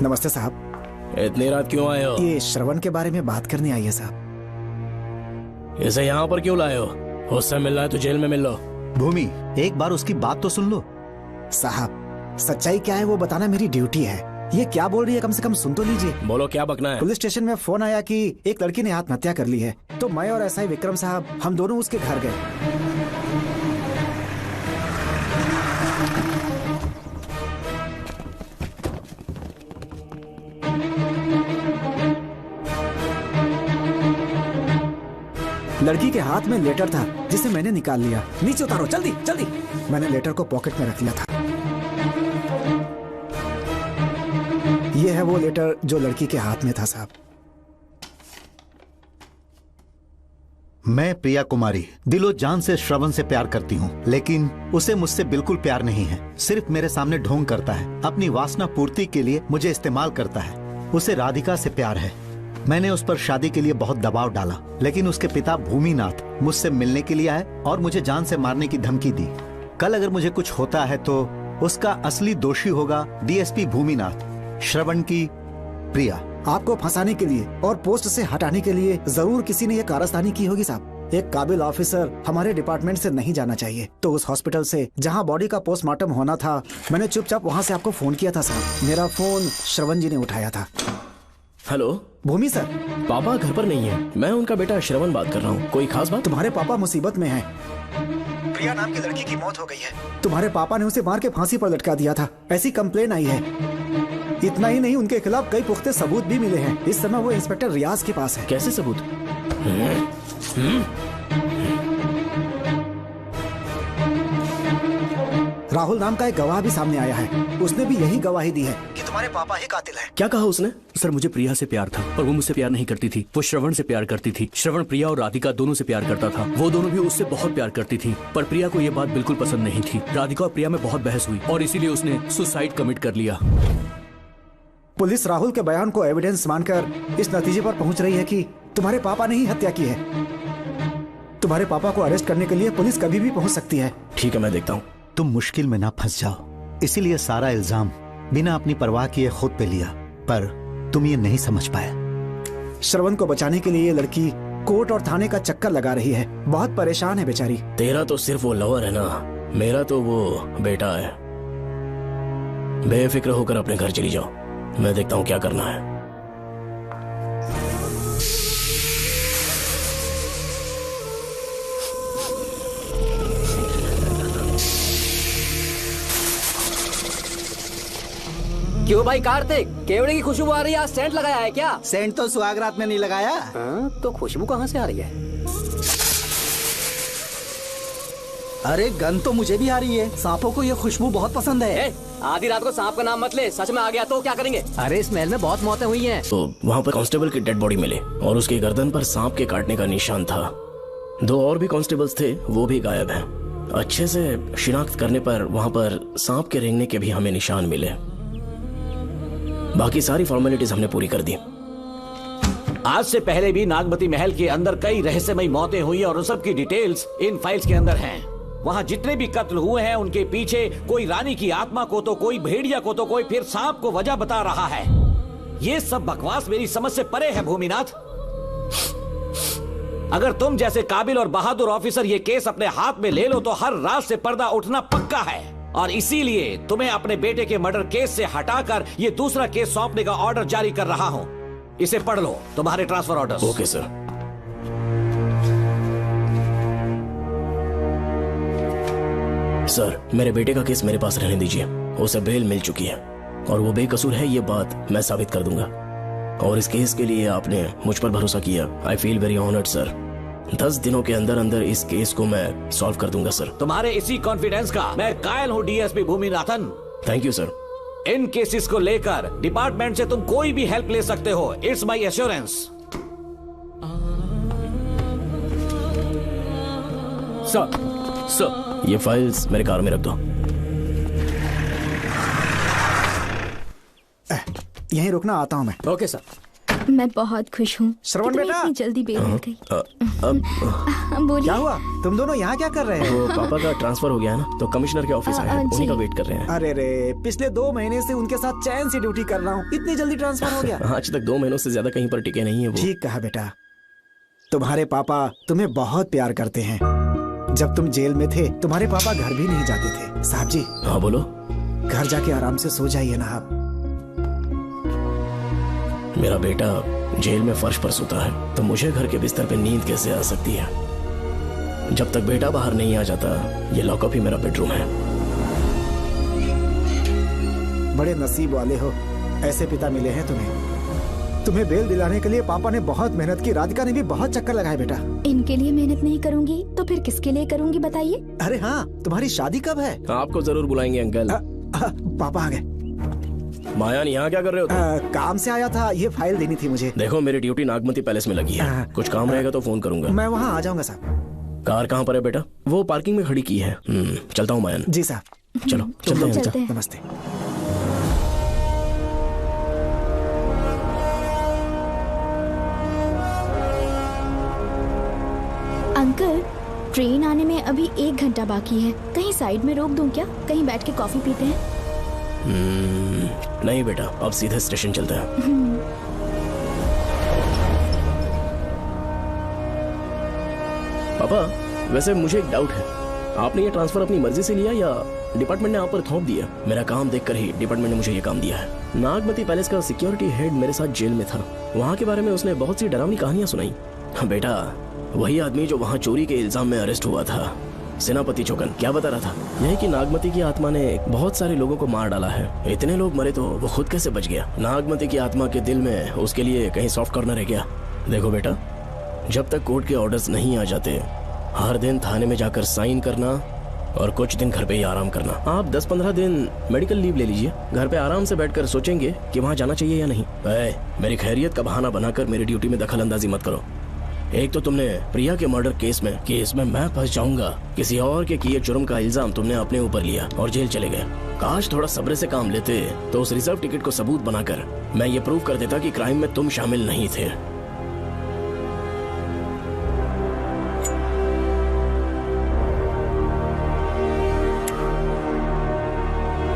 नमस्ते साहब।
इतनी रात क्यों आए हो?
ये श्रवण के बारे में बात करने आई है साहब।
इसे यहाँ पर क्यों लाए हो? उससे मिलना है तो जेल में मिल लो।
भूमि, एक बार उसकी बात तो सुन लो।
साहब, सच्चाई क्या है वो बताना मेरी ड्यूटी है। ये क्या बोल रही है, कम से कम सुन तो लीजिए।
बोलो, क्या बकना है?
पुलिस स्टेशन में फोन आया कि एक लड़की ने आत्महत्या कर ली है, तो मैं और एसआई विक्रम साहब हम दोनों उसके घर गए। लड़की के हाथ में लेटर था जिसे मैंने निकाल लिया। नीचे उतारो, जल्दी जल्दी। मैंने लेटर को पॉकेट में रख लिया था। ये है वो लेटर जो लड़की के हाथ में था साहब।
मैं प्रिया कुमारी दिलो जान से श्रवण से प्यार करती हूँ, लेकिन उसे मुझसे बिल्कुल प्यार नहीं है। सिर्फ मेरे सामने ढोंग करता है, अपनी वासना पूर्ति के लिए मुझे इस्तेमाल करता है। उसे राधिका से प्यार है। मैंने उस पर शादी के लिए बहुत दबाव डाला, लेकिन उसके पिता भूमिनाथ मुझसे मिलने के लिए आए और मुझे जान से मारने की धमकी दी। कल अगर मुझे कुछ होता है तो उसका असली दोषी होगा डीएसपी भूमिनाथ। श्रवण की प्रिया।
आपको फंसाने के लिए और पोस्ट से हटाने के लिए जरूर किसी ने ये कारस्तानी की होगी साहब। एक काबिल ऑफिसर हमारे डिपार्टमेंट से नहीं जाना चाहिए। तो उस हॉस्पिटल से जहाँ बॉडी का पोस्टमार्टम होना था, मैंने चुपचाप वहाँ से आपको फोन किया था साहब। मेरा फोन श्रवण जी ने उठाया था।
हेलो
भूमि सर।
पापा घर पर नहीं है, मैं उनका बेटा श्रवण बात कर रहा हूँ। कोई खास बात?
तुम्हारे पापा मुसीबत में हैं। प्रिया नाम की लड़की की मौत हो गई है। तुम्हारे पापा ने उसे मार के फांसी पर लटका दिया था, ऐसी कंप्लेन आई है। इतना ही नहीं, उनके खिलाफ कई पुख्ते सबूत भी मिले हैं। इस समय वो इंस्पेक्टर रियाज के पास है।
कैसे सबूत?
राहुल नाम का एक गवाह भी सामने आया है। उसने भी यही गवाही दी है कि तुम्हारे पापा ही कातिल हैं।
क्या कहा उसने?
सर मुझे प्रिया से प्यार था और वो मुझसे प्यार नहीं करती थी। वो श्रवण से प्यार करती थी। श्रवण प्रिया और राधिका दोनों से प्यार करता था। वो दोनों भी उससे बहुत प्यार करती थी, पर प्रिया को ये बात बिल्कुल पसंद नहीं थी। राधिका और प्रिया में बहुत बहस हुई और इसीलिए उसने सुसाइड कमिट कर लिया।
पुलिस राहुल के बयान को एविडेंस मानकर इस नतीजे पर पहुंच रही है कि तुम्हारे पापा ने ही हत्या की है। तुम्हारे पापा को अरेस्ट करने के लिए पुलिस कभी भी पहुंच सकती है।
ठीक है, मैं देखता हूँ।
तुम मुश्किल में ना फंस जाओ, इसीलिए सारा इल्जाम बिना अपनी परवाह किए खुद पे लिया, पर तुम ये नहीं समझ पाए।
श्रवण को बचाने के लिए ये लड़की कोर्ट और थाने का चक्कर लगा रही है। बहुत परेशान है बेचारी।
तेरा तो सिर्फ वो लवर है ना, मेरा तो वो बेटा है। बेफिक्र होकर अपने घर चली जाओ, मैं देखता हूँ क्या करना है।
क्यों भाई कार्तिक, केवड़े की खुशबू आ रही है, आज सेंट लगाया है क्या?
सेंट तो सुहागरात में नहीं लगाया।
तो खुशबू कहाँ से आ रही है?
अरे गन तो मुझे भी आ रही है। सांपों को ये खुशबू बहुत पसंद है।
आधी रात को सांप का नाम मत ले, सच में आ गया तो क्या करेंगे? अरे इस महल में बहुत मौतें हुई हैं।
तो वहाँ पर कांस्टेबल की डेड बॉडी मिले और उसकी गर्दन पर सांप के काटने का निशान था। 2 और भी कांस्टेबल्स थे, वो भी गायब हैं। अच्छे से शिनाख्त करने पर वहाँ पर सांप के रेंगने के भी हमें निशान मिले। बाकी सारी फॉर्मेलिटीज हमने पूरी कर दी।
आज से पहले भी नागमती महल के अंदर कई रहस्यमयी मौतें हुई और उन सब की डिटेल्स इन फाइल्स के अंदर हैं। वहाँ जितने भी कत्ल हुए हैं उनके पीछे कोई रानी की आत्मा को तो कोई भेड़िया को तो कोई फिर सांप को वजह बता रहा है। ये सब बकवास मेरी समझ से परे है भूमिनाथ। अगर तुम जैसे काबिल और बहादुर ऑफिसर ये केस अपने हाथ में ले लो तो हर रात से पर्दा उठना पक्का है, और इसीलिए तुम्हें अपने बेटे के मर्डर केस से हटाकर ये दूसरा केस सौंपने का ऑर्डर जारी कर रहा हूं। इसे पढ़ लो, तुम्हारे transfer order.
Okay sir. Sir, मेरे बेटे का केस मेरे पास रहने दीजिए। उसे बेल मिल चुकी है और वो बेकसूर है, ये बात मैं साबित कर दूंगा। और इस केस के लिए आपने मुझ पर भरोसा किया। I feel very honoured sir. 10 दिनों के अंदर अंदर इस केस को मैं सॉल्व कर दूंगा सर।
तुम्हारे इसी कॉन्फिडेंस का मैं कायल हूँ DSP Bhuminathan.
Thank you sir.
In cases को लेकर डिपार्टमेंट से तुम कोई भी हेल्प ले सकते हो। It's my assurance.
सर, ये फाइल्स मेरे कार में रख दो।
यहीं रुकना, आता हूँ मैं।
Okay sir.
मैं बहुत खुश हूँ।
श्रवण बेटा,
इतनी जल्दी बेल मिल गई। बोलिए।
क्या हुआ? तुम दोनों यहाँ क्या कर रहे हो?
वो पापा का ट्रांसफर हो गया है ना, तो कमिश्नर के ऑफिस आए हैं, उन्हीं का वेट कर रहे हैं।
अरे रे, पिछले 2 महीने से उनके साथ चैन से ड्यूटी कर रहा हूँ, इतनी जल्दी ट्रांसफर हो गया?
आज तक 2 महीनों से ज्यादा कहीं पर टिके नहीं है वो।
ठीक कहा बेटा। तुम्हारे पापा तुम्हें बहुत प्यार करते हैं। जब तुम जेल में थे तुम्हारे पापा घर भी नहीं जाते थे। साहब जी।
हाँ बोलो।
घर जाके आराम से सो जाइए ना आप।
मेरा बेटा जेल में फर्श पर सोता है तो मुझे घर के बिस्तर पे नींद कैसे आ सकती है? जब तक बेटा बाहर नहीं आ जाता, ये लॉकअप ही मेरा बेडरूम है।
बड़े नसीब वाले हो, ऐसे पिता मिले हैं तुम्हें। तुम्हें बेल दिलाने के लिए पापा ने बहुत मेहनत की। राधिका ने भी बहुत चक्कर लगाए बेटा।
इनके लिए मेहनत नहीं करूंगी तो फिर किसके लिए करूंगी बताइए?
अरे हाँ, तुम्हारी शादी कब है?
आपको जरूर बुलाएंगे अंकल।
पापा आ गए।
मायान, यहाँ क्या कर रहे हो तुम?
काम से आया था, ये फाइल देनी थी मुझे।
देखो, मेरी ड्यूटी नागमती पैलेस में लगी है। कुछ काम रहेगा तो फोन करूंगा।
मैं वहाँ आ जाऊंगा साहब।
कार कहाँ पर है बेटा? वो पार्किंग में खड़ी की है। चलता हूँ मायान।
जी साहब।
चलो चलते हैं।
नमस्ते।
अंकल, ट्रेन आने में अभी 1 घंटा बाकी है। कहीं साइड में रोक दूं क्या? कहीं बैठ के कॉफी पीते हैं?
नहीं बेटा, अब सीधे स्टेशन चलते हैं। पापा वैसे मुझे एक डाउट है, आपने ये ट्रांसफर अपनी मर्जी से लिया या डिपार्टमेंट ने आप पर थोप दिया? मेरा काम देखकर ही डिपार्टमेंट ने मुझे ये काम दिया है। नागमती पैलेस का सिक्योरिटी हेड मेरे साथ जेल में था। वहाँ के बारे में उसने बहुत सी डरावनी कहानियां सुनाई। बेटा वही आदमी जो वहाँ चोरी के इल्जाम में अरेस्ट हुआ था, सेनापति चौकन, क्या बता रहा था? यही कि नागमती की आत्मा ने बहुत सारे लोगों को मार डाला है। इतने लोग मरे तो वो खुद कैसे बच गया? नागमती की आत्मा के दिल में उसके लिए कहीं सॉफ्ट कॉर्नर है क्या? देखो बेटा, जब तक कोर्ट के ऑर्डर्स नहीं आ जाते, हर दिन थाने में जाकर साइन करना और कुछ दिन घर पे ही आराम करना। आप 10-15 दिन मेडिकल लीव ले लीजिए, घर पे आराम से बैठकर सोचेंगे कि वहाँ जाना चाहिए या नहीं। मेरी खैरियत का बहाना बनाकर मेरी ड्यूटी में दखल अंदाजी मत करो। एक तो तुमने प्रिया के मर्डर केस में कि इसमें मैं फंस जाऊंगा, किसी और के किए जुर्म का इल्जाम तुमने अपने ऊपर लिया और जेल चले गए। काश थोड़ा सब्र से काम लेते तो उस रिजर्व टिकट को सबूत बनाकर मैं ये प्रूव कर देता कि क्राइम में तुम शामिल नहीं थे।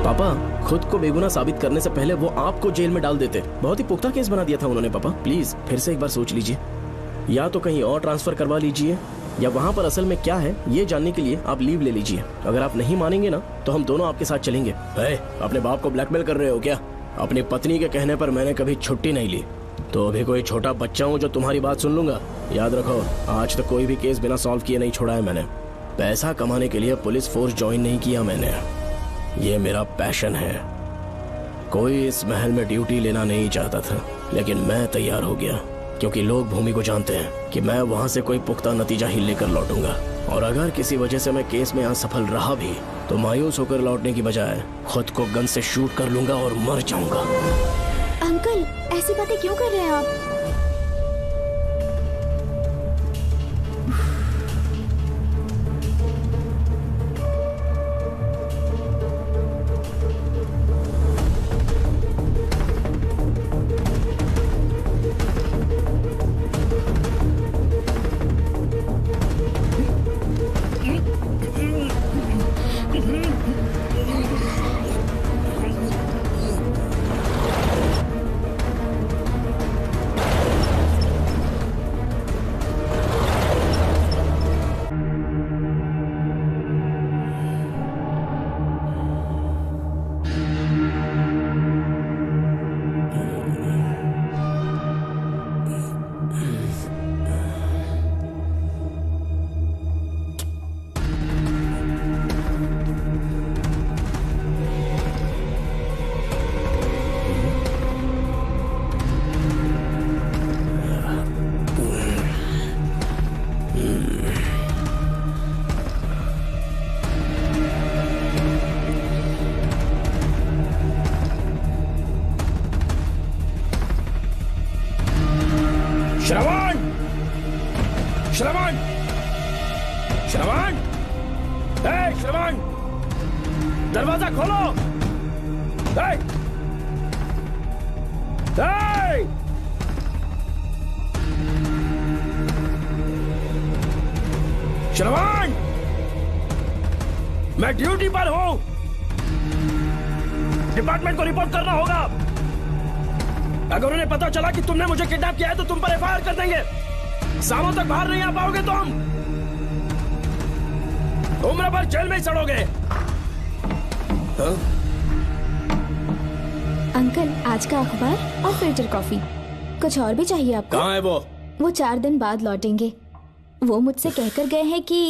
पापा खुद को बेगुनाह साबित करने से पहले वो आपको जेल में डाल देते। बहुत ही पुख्ता केस बना दिया था उन्होंने। पापा प्लीज फिर से एक बार सोच लीजिए, या तो कहीं और ट्रांसफर करवा लीजिए या वहाँ पर असल में क्या है ये जानने के लिए आप लीव ले लीजिए। अगर आप नहीं मानेंगे ना तो हम दोनों आपके साथ चलेंगे। अपने बाप को ब्लैकमेल कर रहे हो क्या? अपनी पत्नी के कहने पर मैंने कभी छुट्टी नहीं ली, तो अभी कोई छोटा बच्चा हूँ जो तुम्हारी बात सुन लूंगा? याद रखो, आज तक कोई भी केस बिना सॉल्व किए नहीं छोड़ा है मैंने। पैसा कमाने के लिए पुलिस फोर्स ज्वाइन नहीं किया मैंने, ये मेरा पैशन है। कोई इस महल में ड्यूटी लेना नहीं चाहता था, लेकिन मैं तैयार हो गया क्योंकि लोग भूमि को जानते हैं कि मैं वहां से कोई पुख्ता नतीजा ही लेकर लौटूंगा। और अगर किसी वजह से मैं केस में असफल रहा भी तो मायूस होकर लौटने की बजाय खुद को गन से शूट कर लूंगा और मर जाऊंगा।
अंकल ऐसी बातें क्यों कर रहे हैं आप?
श्रवण! श्रवण! श्रवण! श्रवण! दरवाजा खोलो! श्रवण! मैं ड्यूटी पर हूं, डिपार्टमेंट को रिपोर्ट करना होगा। अगर उन्हें पता चला कि तुमने मुझे किडनैप किया है तो तुम पर एफआईआर कर देंगे। शामों तक बाहर नहीं आ पाओगे तुम, उम्र भर जेल में ही सड़ोगे।
अंकल आज का अखबार और फिल्टर कॉफी, कुछ और भी चाहिए आपको?
कहाँ है वो?
वो 4 दिन बाद लौटेंगे। वो मुझसे कहकर गए हैं कि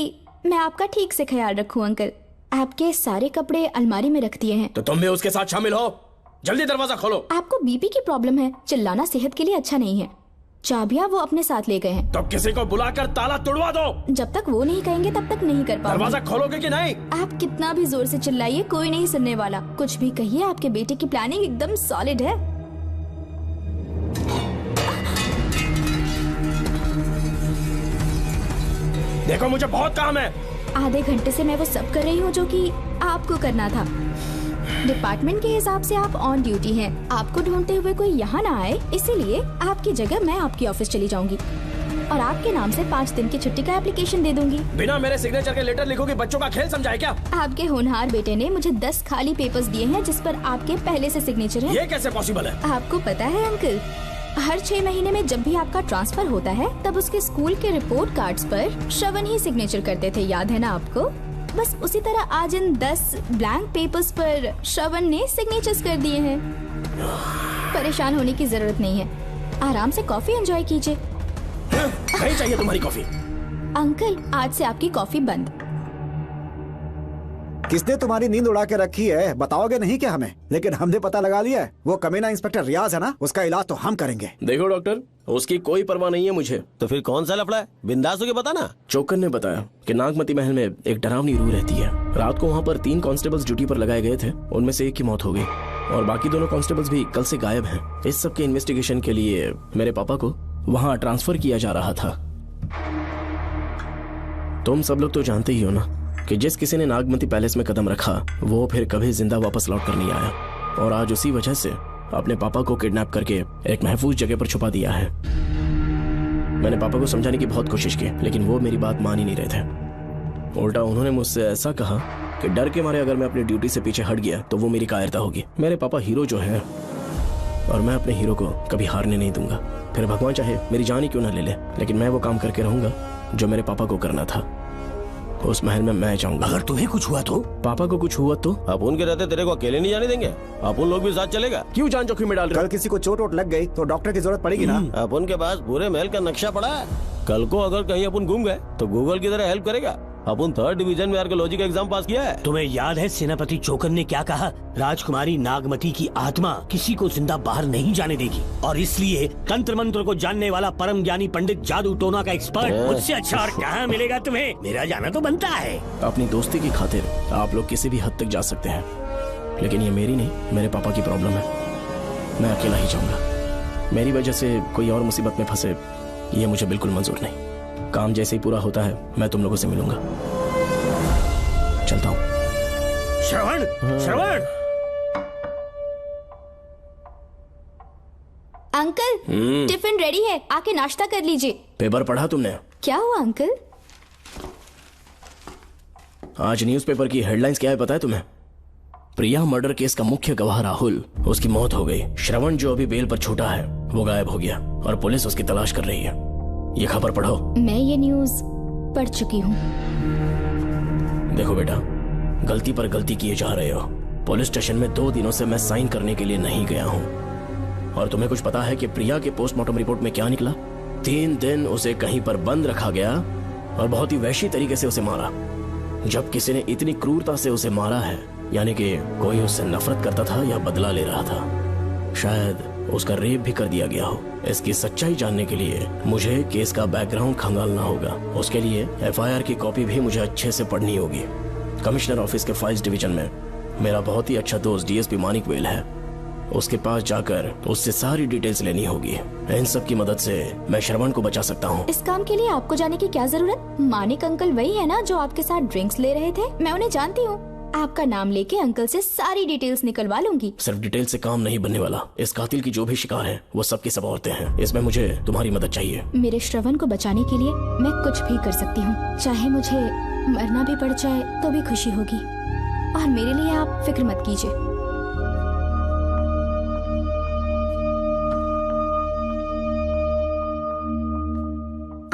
मैं आपका ठीक से ख्याल रखूं अंकल। आपके सारे कपड़े अलमारी में रख दिए हैं।
तो तुम भी उसके साथ शामिल हो। जल्दी दरवाजा खोलो।
आपको बीपी की प्रॉब्लम है, चिल्लाना सेहत के लिए अच्छा नहीं है। चाबियां वो अपने साथ ले गए हैं।
तो किसी को बुलाकर ताला तोड़वा दो।
जब तक वो नहीं कहेंगे तब तक नहीं कर पाऊंगा।
दरवाजा खोलोगे कि नहीं?
आप कितना भी जोर से चिल्लाइए कोई नहीं सुनने वाला। कुछ भी कहिए, आपके बेटे की प्लानिंग एकदम सॉलिड है।
देखो मुझे बहुत काम है।
आधे घंटे से मैं वो सब कर रही हूँ जो कि आपको करना था। डिपार्टमेंट के हिसाब से आप ऑन ड्यूटी हैं। आपको ढूंढते हुए कोई यहाँ ना आए, इसीलिए आपकी जगह मैं आपकी ऑफिस चली जाऊंगी और आपके नाम से 5 दिन की छुट्टी का एप्लीकेशन दे दूंगी।
बिना मेरे सिग्नेचर के लेटर लिखोगे? बच्चों का खेल समझा है क्या?
आपके होनहार बेटे ने मुझे 10 खाली पेपर्स दिए हैं जिस पर आपके पहले से सिग्नेचर है।
ये कैसे पॉसिबल है?
आपको पता है अंकल, हर 6 महीने में जब भी आपका ट्रांसफर होता है तब उसके स्कूल के रिपोर्ट कार्ड्स पर श्रवण ही सिग्नेचर करते थे, याद है ना आपको? बस उसी तरह आज इन 10 ब्लैंक पेपर्स पर श्रवण ने सिग्नेचर्स कर दिए हैं। परेशान होने की जरूरत नहीं है, आराम से कॉफी एंजॉय कीजिए।
नहीं चाहिए तुम्हारी कॉफी।
अंकल, आज से आपकी कॉफी बंद।
किसने तुम्हारी नींद उड़ा के रखी है बताओगे नहीं क्या हमें? लेकिन हमने पता लगा लिया है, वो कमीना इंस्पेक्टर रियाज है ना, उसका इलाज तो हम करेंगे।
देखो डॉक्टर, उसकी कोई परवाह नहीं है मुझे।
तो फिर कौन सा लफड़ा है? बिंदास होके बता ना।
चौकन ने बताया कि नागमती महल में एक डरावनी रूह रहती है। रात को वहाँ पर 3 कांस्टेबल्स ड्यूटी पर लगाए गए थे, उनमें से एक की मौत हो गई और बाकी दोनों कांस्टेबल्स भी कल से गायब हैं। इस सब के इन्वेस्टिगेशन के लिए मेरे पापा को वहाँ ट्रांसफर किया जा रहा था। तुम सब लोग तो जानते ही हो ना कि जिस किसी ने नागमती पैलेस में कदम रखा वो फिर कभी जिंदा वापस लौट कर नहीं आया, और आज उसी वजह से अपने पापा को किडनैप करके एक महफूज जगह पर छुपा दिया है। मैंने पापा को समझाने की बहुत कोशिश की, लेकिन वो मेरी बात मान ही नहीं रहे थे। उल्टा उन्होंने मुझसे ऐसा कहा कि डर के मारे अगर मैं अपनी ड्यूटी से पीछे हट गया तो वो मेरी कायरता होगी। मेरे पापा हीरो जो है, और मैं अपने हीरो को कभी हारने नहीं दूंगा। फिर भगवान चाहे मेरी जान ही क्यों ना ले ले, लेकिन मैं वो काम करके रहूंगा जो मेरे पापा को करना था। उस महल में मैं जाऊंगा।
अगर तुम्हें कुछ हुआ तो?
पापा को कुछ हुआ तो?
अपुन के रहते तेरे को अकेले नहीं जाने देंगे, अपुन लोग भी साथ चलेगा।
क्यों जान जोखिम में डाल रहे?
कल किसी को चोट वोट लग गई तो डॉक्टर की जरूरत पड़ेगी ना।
अपुन के पास पूरे महल का नक्शा पड़ा है। कल को अगर कहीं अपन घूम गए तो गूगल की तरह हेल्प करेगा। अपन 3rd डिवीजन में आर्कियोलॉजी का एग्जाम पास किया है।
तुम्हें याद है सेनापति चोकन ने क्या कहा? राजकुमारी नागमती की आत्मा किसी को जिंदा बाहर नहीं जाने देगी, और इसलिए तंत्र मंत्र को जानने वाला परम ज्ञानी पंडित जादू टोना का एक्सपर्ट मुझसे अच्छा और कहाँ मिलेगा तुम्हें? मेरा जाना तो बनता है।
अपनी दोस्ती की खातिर आप लोग किसी भी हद तक जा सकते हैं, लेकिन ये मेरी नहीं, मेरे पापा की प्रॉब्लम है। मैं अकेला ही जाऊंगा। मेरी वजह से कोई और मुसीबत में फंसे ये मुझे बिल्कुल मंजूर नहीं। काम जैसे ही पूरा होता है मैं तुम लोगों से मिलूंगा। चलता हूँ।
श्रवण, श्रवण।
अंकल, टिफिन रेडी है, आके नाश्ता कर लीजिए।
पेपर पढ़ा तुमने?
क्या हुआ अंकल?
आज न्यूज़पेपर की हेडलाइंस क्या है पता है तुम्हें? प्रिया मर्डर केस का मुख्य गवाह राहुल, उसकी मौत हो गई। श्रवण जो अभी बेल पर छूटा है वो गायब हो गया और पुलिस उसकी तलाश कर रही है। ये खबर पढ़ो।
मैं ये न्यूज़ पढ़ चुकी हूँ।
देखो बेटा, गलती पर गलती किए जा रहे हो। पुलिस स्टेशन में 2 दिनों से मैं साइन करने के लिए नहीं गया हूँ। और तुम्हें कुछ पता है कि प्रिया के पोस्टमार्टम रिपोर्ट में क्या निकला? 3 दिन उसे कहीं पर बंद रखा गया और बहुत ही वैशी तरीके से उसे मारा। जब किसी ने इतनी क्रूरता से उसे मारा है, यानी कि कोई उससे नफरत करता था या बदला ले रहा था। शायद उसका रेप भी कर दिया गया हो। इसकी सच्चाई जानने के लिए मुझे केस का बैकग्राउंड खंगालना होगा। उसके लिए FIR की कॉपी भी मुझे अच्छे से पढ़नी होगी। कमिश्नर ऑफिस के फाइल्स डिवीजन में मेरा बहुत ही अच्छा दोस्त DSP मानिक वेल है। उसके पास जाकर उससे सारी डिटेल्स लेनी होगी। इन सब की मदद से मैं श्रवण को बचा सकता हूँ।
इस काम के लिए आपको जाने की क्या जरूरत? मानिक अंकल वही है ना जो आपके साथ ड्रिंक्स ले रहे थे? मैं उन्हें जानती हूँ। आपका नाम लेके अंकल से सारी डिटेल्स निकलवा लूंगी।
सिर्फ डिटेल से काम नहीं बनने वाला। इस कातिल की जो भी शिकार है वो सबकी सब औरतें हैं। इसमें मुझे तुम्हारी मदद चाहिए।
मेरे श्रवण को बचाने के लिए मैं कुछ भी कर सकती हूँ। चाहे मुझे मरना भी पड़ जाए तो भी खुशी होगी। और मेरे लिए आप फिक्र मत कीजिए।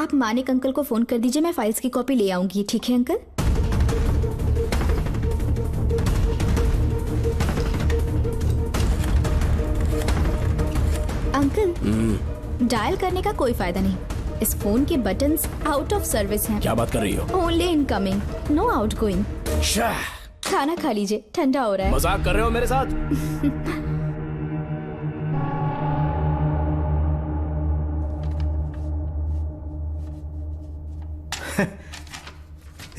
आप मानिक अंकल को फोन कर दीजिए, मैं फाइल्स की कॉपी ले आऊंगी। ठीक है अंकल? अंकल, डायल करने का कोई फायदा नहीं। इस फोन के बटन्स आउट ऑफ सर्विस हैं।
क्या बात कर रही हो?
Only incoming, no outgoing. खाना खा लीजिए, ठंडा हो रहा है।
मजाक कर रहे हो मेरे साथ?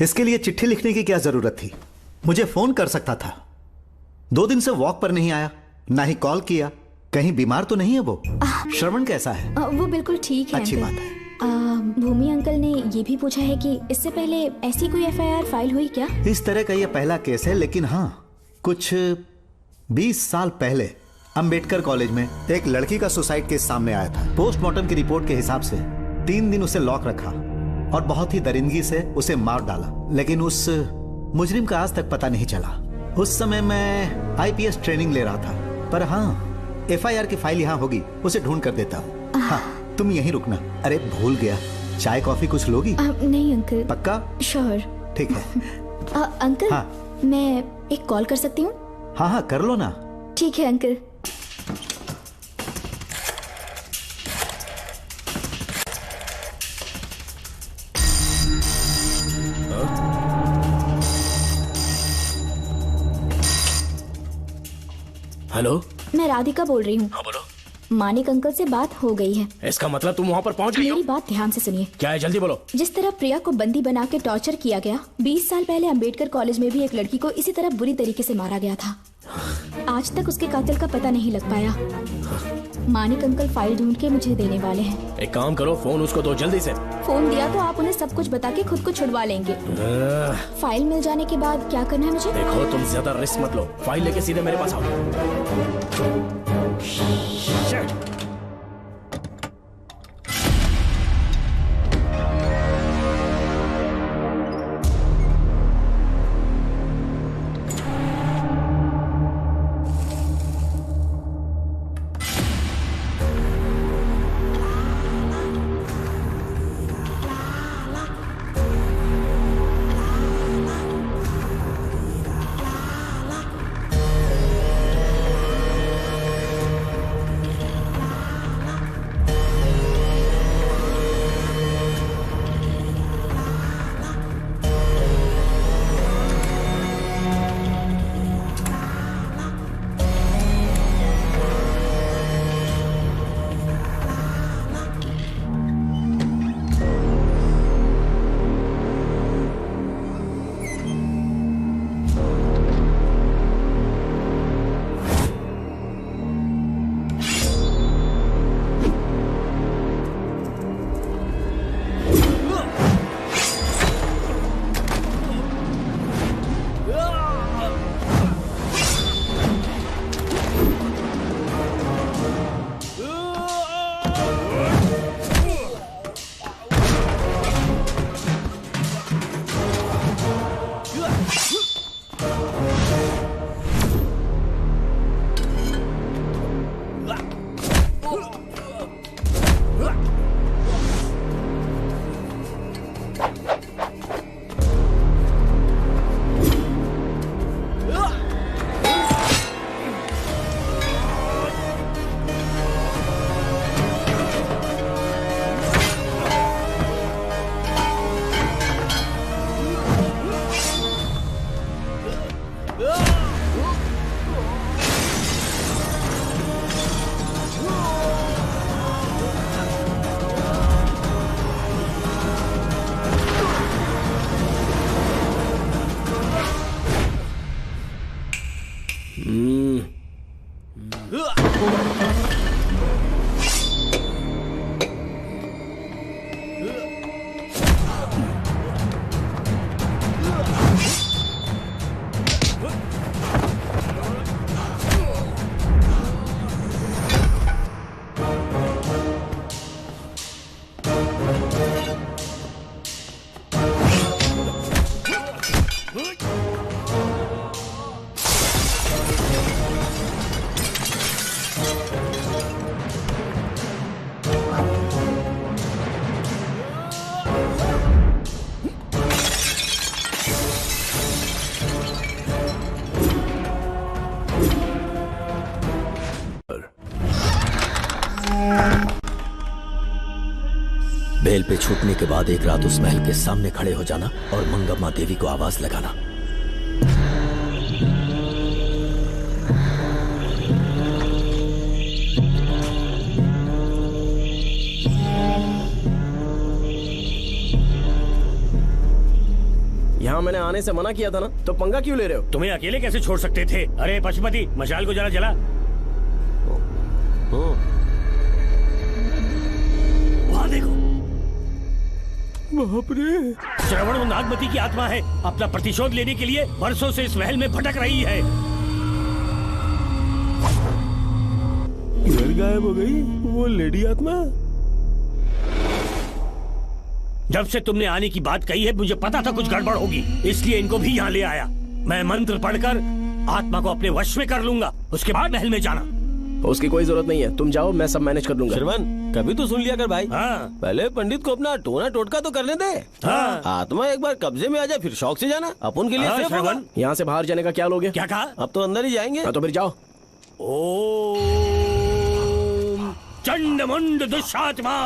इसके लिए चिट्ठी लिखने की क्या जरूरत थी? मुझे फोन कर सकता था। 2 दिन से वॉक पर नहीं आया, ना ही कॉल किया। कहीं बीमार तो नहीं है वो? श्रवण कैसा है?
वो बिल्कुल ठीक है।
अच्छी बात है।
भूमि अंकल ने ये भी पूछा है कि इससे पहले ऐसी कोई FIR फाइल हुई क्या?
इस तरह का ये पहला केस है, लेकिन हाँ, कुछ 20 साल पहले अंबेडकर कॉलेज में एक लड़की का सुसाइड केस सामने आया था। पोस्टमार्टम की रिपोर्ट के हिसाब से 3 दिन उसे लॉक रखा और बहुत ही दरिंदगी से उसे मार डाला, लेकिन उस मुजरिम का आज तक पता नहीं चला। उस समय मैं IPS ट्रेनिंग ले रहा था, पर हाँ, FIR की फाइल यहाँ होगी, उसे ढूंढ कर देता हूँ। हाँ, तुम यहीं रुकना। अरे भूल गया, चाय कॉफी कुछ लोगी?
नहीं अंकल।
पक्का?
श्योर।
ठीक है।
अंकल,
हाँ।
मैं एक कॉल कर सकती हूँ?
हाँ हाँ कर लो ना।
ठीक है अंकल।
हेलो,
मैं राधिका बोल रही हूँ।
हाँ बोलो।
मानिक अंकल से बात हो गई है।
इसका मतलब तुम वहाँ पर पहुँच गई हो?
मेरी बात ध्यान से सुनिए।
क्या है, जल्दी बोलो।
जिस तरह प्रिया को बंदी बना के टॉर्चर किया गया, 20 साल पहले अंबेडकर कॉलेज में भी एक लड़की को इसी तरह बुरी तरीके से मारा गया था। आज तक उसके कातिल का पता नहीं लग पाया। मानिक अंकल फाइल ढूंढ के मुझे देने वाले हैं।
एक काम करो, फोन उसको दो जल्दी से।
फोन दिया तो आप उन्हें सब कुछ बता के खुद को छुड़वा लेंगे। फाइल मिल जाने के बाद क्या करना है मुझे?
देखो, तुम ज्यादा रिस्क मत लो, फाइल लेके सीधे मेरे पास आओ।
बेल पे छूटने के बाद एक रात उस महल के सामने खड़े हो जाना और मंगम्मा देवी को आवाज लगाना।
यहाँ मैंने आने से मना किया था ना, तो पंगा क्यों ले रहे हो?
तुम्हें अकेले कैसे छोड़ सकते थे? अरे पशुपति, मशाल को जरा जला। वहाँ देखो, बाप रे। श्रवण वो नागमती की आत्मा है, अपना प्रतिशोध लेने के लिए वर्षों से इस महल में भटक रही है।
घर गायब हो गई वो लेडी आत्मा।
जब से तुमने आने की बात कही है, मुझे पता था कुछ गड़बड़ होगी, इसलिए इनको भी यहाँ ले आया। मैं मंत्र पढ़कर आत्मा को अपने वश में कर लूंगा, उसके बाद महल में जाना।
उसकी कोई जरूरत नहीं है, तुम जाओ, मैं सब मैनेज कर लूंगा।
श्रवण, कभी तो सुन लिया कर भाई।
हाँ।
पहले पंडित को अपना टोना टोटका तो करने दे।
हाँ।
आत्मा एक बार कब्जे में आ जाए फिर शौक से जाना, अपन के लिए
हाँ,
सेफ होगा।
श्रवण।
यहाँ से बाहर जाने का क्या लोगे?
क्या कहा?
अब तो अंदर ही जाएंगे।
हाँ, तो फिर जाओ।
ओम चंडमुंड दुष्टात्मा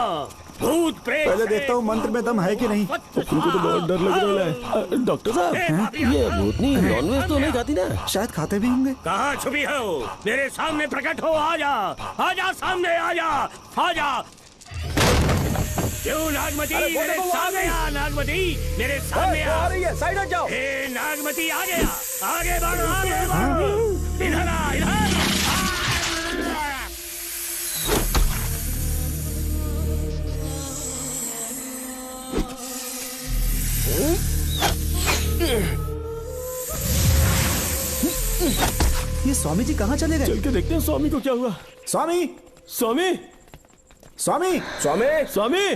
भूत प्रेत।
पहले देखता हूँ मंत्र में दम है कि नहीं।
उनको तो बहुत डर लग रहा है। डॉक्टर साहब, ये भूतनी नॉनवेज तो नहीं खाती ना?
शायद खाते भी होंगे।
कहाँ छुपी हो? मेरे सामने प्रकट हो, आजा, आजा सामने, आजा, आजा। क्यों नागमती मेरे सामने आ, नागमती मेरे सामने आ।
साइड हट जाओ।
ए नागमती आ गया, आगे बढ़, आगे बढ़, इधर आ, इधर।
ये स्वामी जी कहाँ चले गए?
चल के देखते हैं स्वामी को क्या हुआ।
स्वामी,
स्वामी,
स्वामी,
स्वामी,
स्वामी,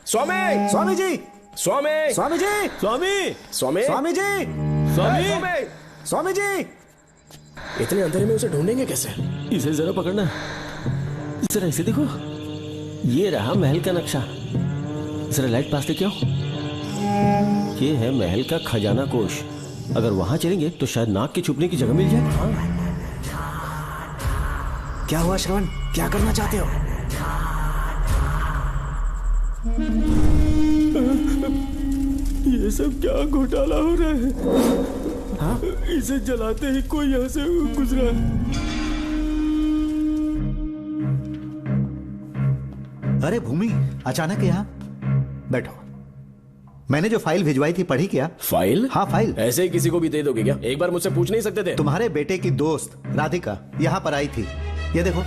स्वामी,
स्वामी जी,
स्वामी,
स्वामी जी,
स्वामी,
स्वामी,
स्वामी जी,
स्वामी,
स्वामी जी।
इतने अंधेरे में उसे ढूंढेंगे कैसे?
इसे जरा पकड़ना, जरा इसे देखो, ये रहा महल का नक्शा। जरा लाइट पास लेके आओ। ये है महल का खजाना कोष। अगर वहां चलेंगे तो शायद नाग के छुपने की जगह मिल जाए।
क्या हुआ श्रवण, क्या करना चाहते हो?
ये सब क्या घोटाला हो रहा है? हाँ? इसे जलाते ही कोई यहाँ से गुजरा।
अरे भूमि, अचानक यहाँ? बैठो। मैंने जो फाइल भिजवाई थी पढ़ी क्या?
फाइल?
हाँ फाइल।
ऐसे ही किसी को भी दे दोगे क्या? एक बार मुझसे पूछ नहीं सकते थे?
तुम्हारे बेटे की दोस्त राधिका यहाँ पर आई थी। ये देखो,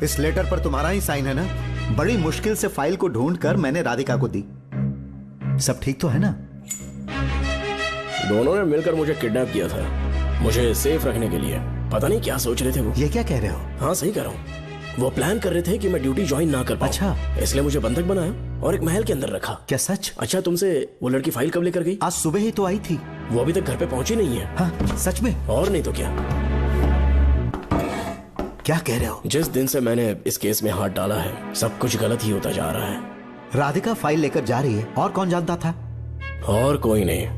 इस लेटर पर तुम्हारा ही साइन है ना? बड़ी मुश्किल से फाइल को ढूंढकर मैंने राधिका को दी। सब ठीक तो है ना?
दोनों ने मिलकर मुझे किडनैप किया था, मुझे सेफ रखने के लिए। पता नहीं क्या सोच रहे थे वो।
ये क्या कह रहे हो?
हाँ सही कह रहा हूँ। वो प्लान कर रहे थे कि मैं ड्यूटी ज्वाइन ना कर पाऊं।
अच्छा।
इसलिए मुझे बंधक बनाया और एक महल के अंदर रखा।
क्या सच?
अच्छा, तुमसे वो लड़की फाइल कब लेकर गई?
आज सुबह ही तो आई थी।
वो अभी तक घर पे पहुंची नहीं है।
हाँ सच में?
और नहीं तो क्या।
क्या कह रहे हो?
जिस दिन से मैंने इस केस में हाथ डाला है, सब कुछ गलत ही होता जा रहा है।
राधिका फाइल लेकर जा रही है, और कौन जानता था?
और कोई नहीं।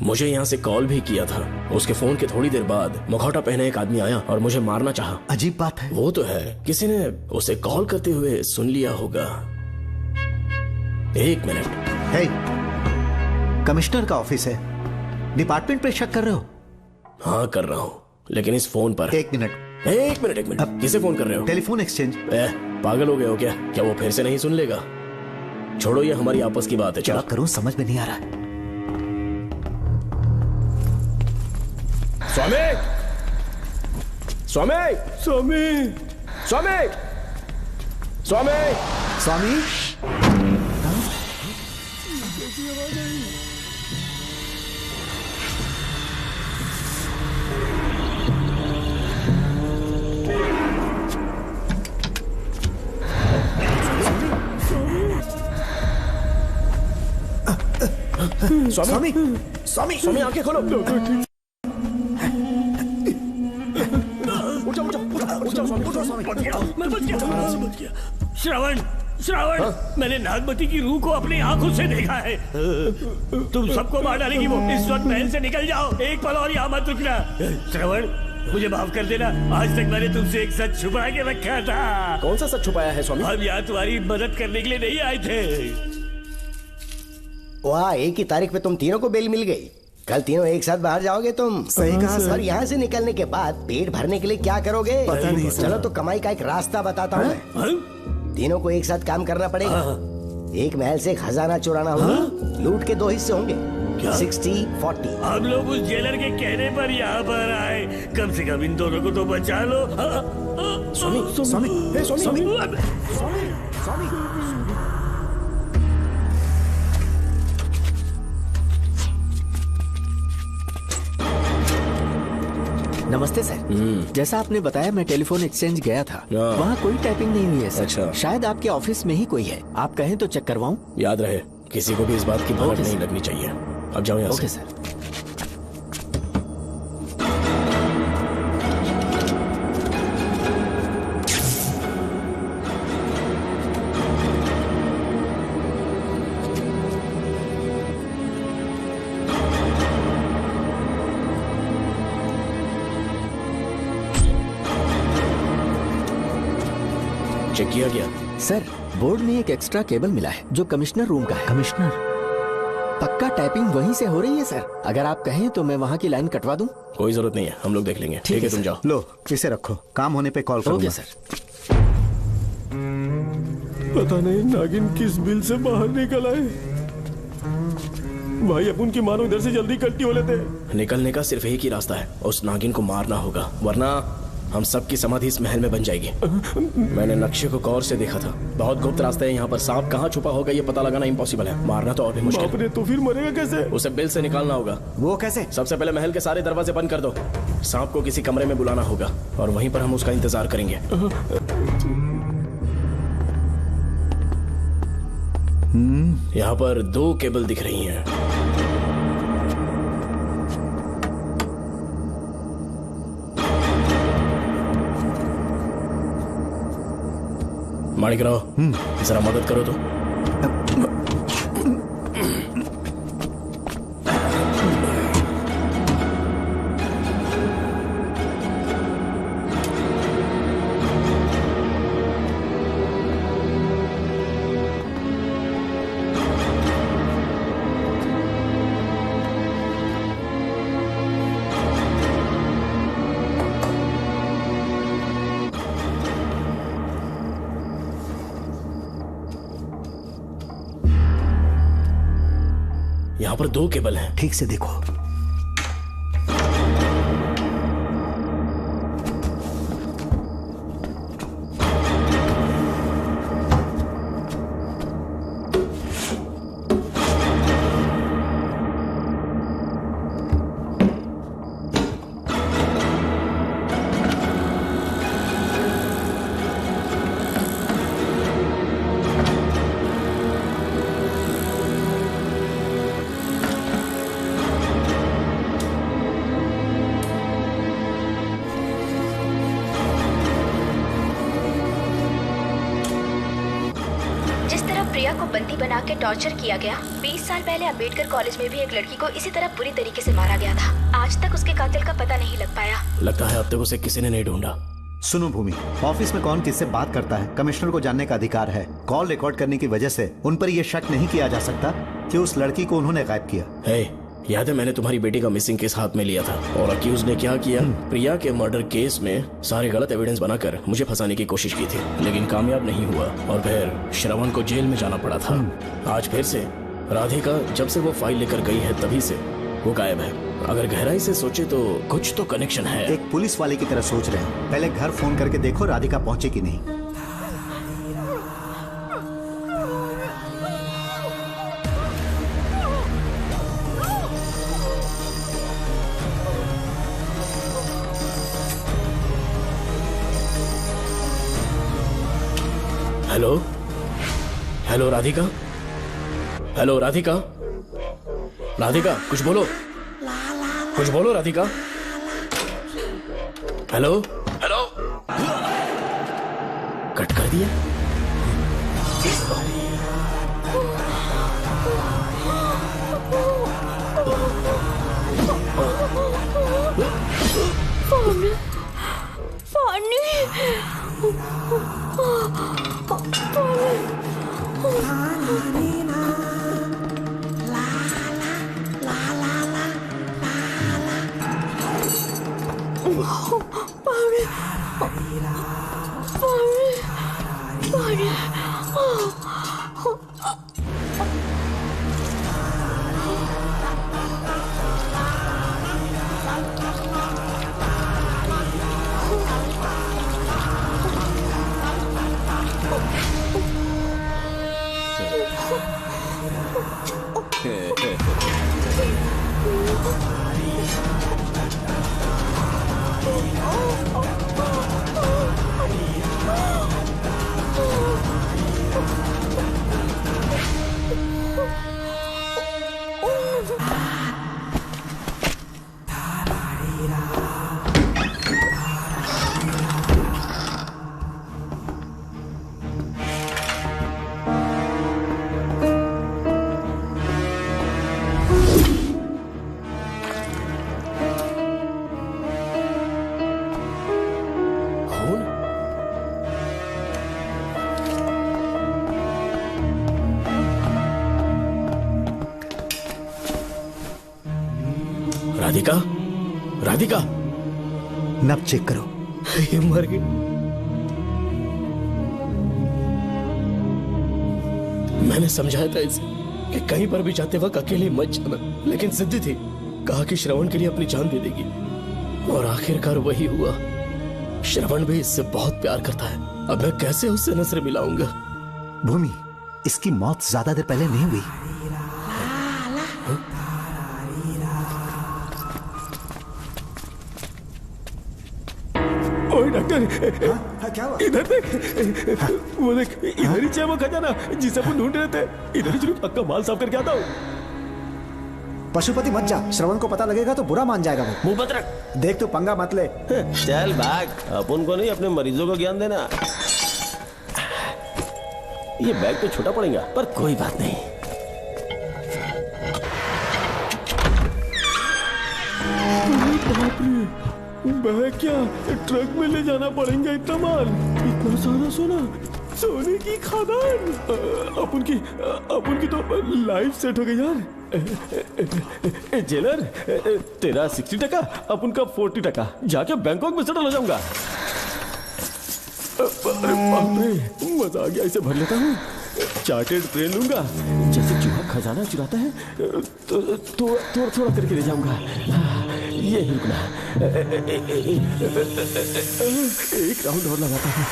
मुझे यहाँ से कॉल भी किया था। उसके फोन के थोड़ी देर बाद मुखौटा पहने एक आदमी आया और मुझे मारना चाहा।
अजीब बात है।
वो तो है, किसी ने उसे कॉल करते हुए सुन लिया होगा। एक मिनट।
हे, कमिश्नर का ऑफिस है, डिपार्टमेंट पे शक कर रहे हो?
हाँ कर रहा हूँ, लेकिन इस फोन पर।
एक मिनट।
किसे फोन कर रहे हो?
Telephone exchange.
पागल हो गए हो क्या? क्या वो फिर से नहीं सुन लेगा? छोड़ो, ये हमारी आपस की बात है।
क्या करूं समझ में नहीं आ रहा है।
स्वामी, स्वामी, स्वामी, स्वामी, स्वामी,
स्वामी।
स्वामी, स्वामी, स्वामी, आंखें खोलो।
श्रवण, श्रवण, मैंने नागमती की रूह को अपनी आंखों से देखा है। तुम सबको मार डालेगी वो। इस वक्त महल से निकल जाओ, एक पल और यहाँ मत रुकना। श्रवण, मुझे माफ कर देना, आज तक मैंने तुमसे एक सच छुपा के रखा था।
कौन सा सच छुपाया है स्वामी?
हम यहाँ तुम्हारी मदद करने के लिए नहीं आए थे।
वाह, एक ही तारीख पे तुम तीनों को बेल मिल गई। कल तीनों एक साथ बाहर जाओगे तुम?
सही कहा सर।
और यहाँ से निकलने के बाद पेट भरने के लिए क्या करोगे?
पता नहीं सर।
चलो तो कमाई का एक रास्ता बताता हूँ मैं। तीनों को एक साथ काम करना पड़ेगा। एक महल से खजाना चुराना होगा। लूट के 2 हिस्से होंगे, 60-40।
हम लोग उस जेलर के कहने पर यहाँ पर आए। कम से कम इन दोनों को तो बचा लो।
स्वामी,
स्वामी,
स्वामी,
स्वामी, स्वामी।
नमस्ते सर। जैसा आपने बताया, मैं टेलीफोन एक्सचेंज गया था। वहाँ कोई टाइपिंग नहीं हुई है सर।
अच्छा।
शायद आपके ऑफिस में ही कोई है। आप कहें तो चेक करवाऊं?
याद रहे, किसी को भी इस बात की भनक नहीं लगनी चाहिए। अब जाओ यहाँ से।
Okay sir.
चेक किया गया?
सर, बोर्ड में एक एक्स्ट्रा केबल मिला है जो कमिश्नर रूम का है।
कमिश्नर?
पक्का टाइपिंग वहीं से हो रही है सर। अगर आप कहें तो मैं वहाँ की लाइन कटवा दूं?
कोई जरूरत नहीं है, हम लोग देख लेंगे। ठीक है, तुम जाओ।
लो इसे रखो, काम होने पे कॉल करूंगा।
Okay sir.
पता नहीं नागिन किस बिल से बाहर निकल आए। भाई अपन की मानो इधर से जल्दी कट्टी हो लेते।
निकलने का सिर्फ एक ही रास्ता है, उस नागिन को मारना होगा, वरना हम सबकी समाधि इस महल में बन जाएगी। मैंने नक्शे को गौर से देखा था, बहुत गुप्त रास्ता है यहाँ पर। सांप कहाँ छुपा होगा ये पता लगाना इम्पॉसिबल है, मारना तो और भी मुश्किल।
बाप रे, तो फिर मरेगा कैसे?
उसे बिल से निकालना होगा।
वो कैसे?
सबसे पहले महल के सारे दरवाजे बंद कर दो, सांप को किसी कमरे में बुलाना होगा और वहीं पर हम उसका इंतजार करेंगे। यहाँ पर 2 केबल दिख रही हैं। माणिकराव, जरा मदद करो तो। यहाँ पर 2 केबल हैं।
ठीक से देखो।
टॉर्चर किया गया। 20 साल पहले अंबेडकर कॉलेज में भी एक लड़की को इसी तरह बुरी तरीके से मारा गया था। आज तक उसके कातिल का पता नहीं लग पाया।
लगता है अब तक उसे किसी ने नहीं ढूंढा।
सुनो भूमि, ऑफिस में कौन किससे बात करता है कमिश्नर को जानने का अधिकार है। कॉल रिकॉर्ड करने की वजह से उन पर यह शक नहीं किया जा सकता कि उस लड़की को उन्होंने गायब किया।
याद है मैंने तुम्हारी बेटी का मिसिंग केस हाथ में लिया था और अक्यूज ने क्या किया? प्रिया के मर्डर केस में सारे गलत एविडेंस बनाकर मुझे फंसाने की कोशिश की थी, लेकिन कामयाब नहीं हुआ और फिर श्रवण को जेल में जाना पड़ा था। आज फिर से राधिका जब से वो फाइल लेकर गई है तभी से वो गायब है। अगर गहराई से सोचे तो कुछ तो कनेक्शन है।
एक पुलिस वाले की तरह सोच रहे हैं। पहले घर फोन करके देखो राधिका पहुंचे कि नहीं।
Hello hello Radhika, hello Radhika, Radhika कुछ बोलो, कुछ बोलो राधिका। हेलो हेलो, कट कर दिया। राधिका, राधिका,
नब चेक करो।
ये मर गई। मैंने समझाया था इसे कि कहीं पर भी जाते वक्त अकेले मत जाना, लेकिन जिद्दी थी। कहा कि श्रवण के लिए अपनी जान दे देगी, और आखिरकार वही हुआ। श्रवण भी इससे बहुत प्यार करता है। अब मैं कैसे उससे नजर मिलाऊंगा?
भूमि, इसकी मौत ज्यादा देर पहले नहीं हुई।
ओए डॉक्टर,
क्या हुआ?
इधर देख, वो देख, इधर ही है वो खजाना जिसे अपन ढूंढ रहे थे। इधर ही चलो, पक्का माल साफ करके आता हूँ।
पशुपति मत जा, श्रवण को पता लगेगा तो बुरा मान जाएगा वो।
मुंह मत रख।
देख तू पंगा मत ले।
चल भाग, अपन को नहीं अपने मरीजों को ज्ञान देना। ये बैग तो छोटा पड़ेगा, पर कोई बात नहीं। बाप रे, बैग क्या ट्रक में ले जाना पड़ेगा इतना माल, इतना सारा सोना, सोने की खदान। अपन की तो लाइफ सेट हो गई यार। जेलर, तेरा 60%, अपन का 40%। जाके बैंकॉक में सेटल हो जाऊंगा। अरे बाप रे, मजा आ गया। इसे भर लेता हूँ, चार्टेड ट्रेन लूंगा। जैसे चूहा खजाना चुराता है तो थोड़ा थोड़ा करके ले जाऊंगा। ये ही रुकना, एक राउंड और लगाता हूँ।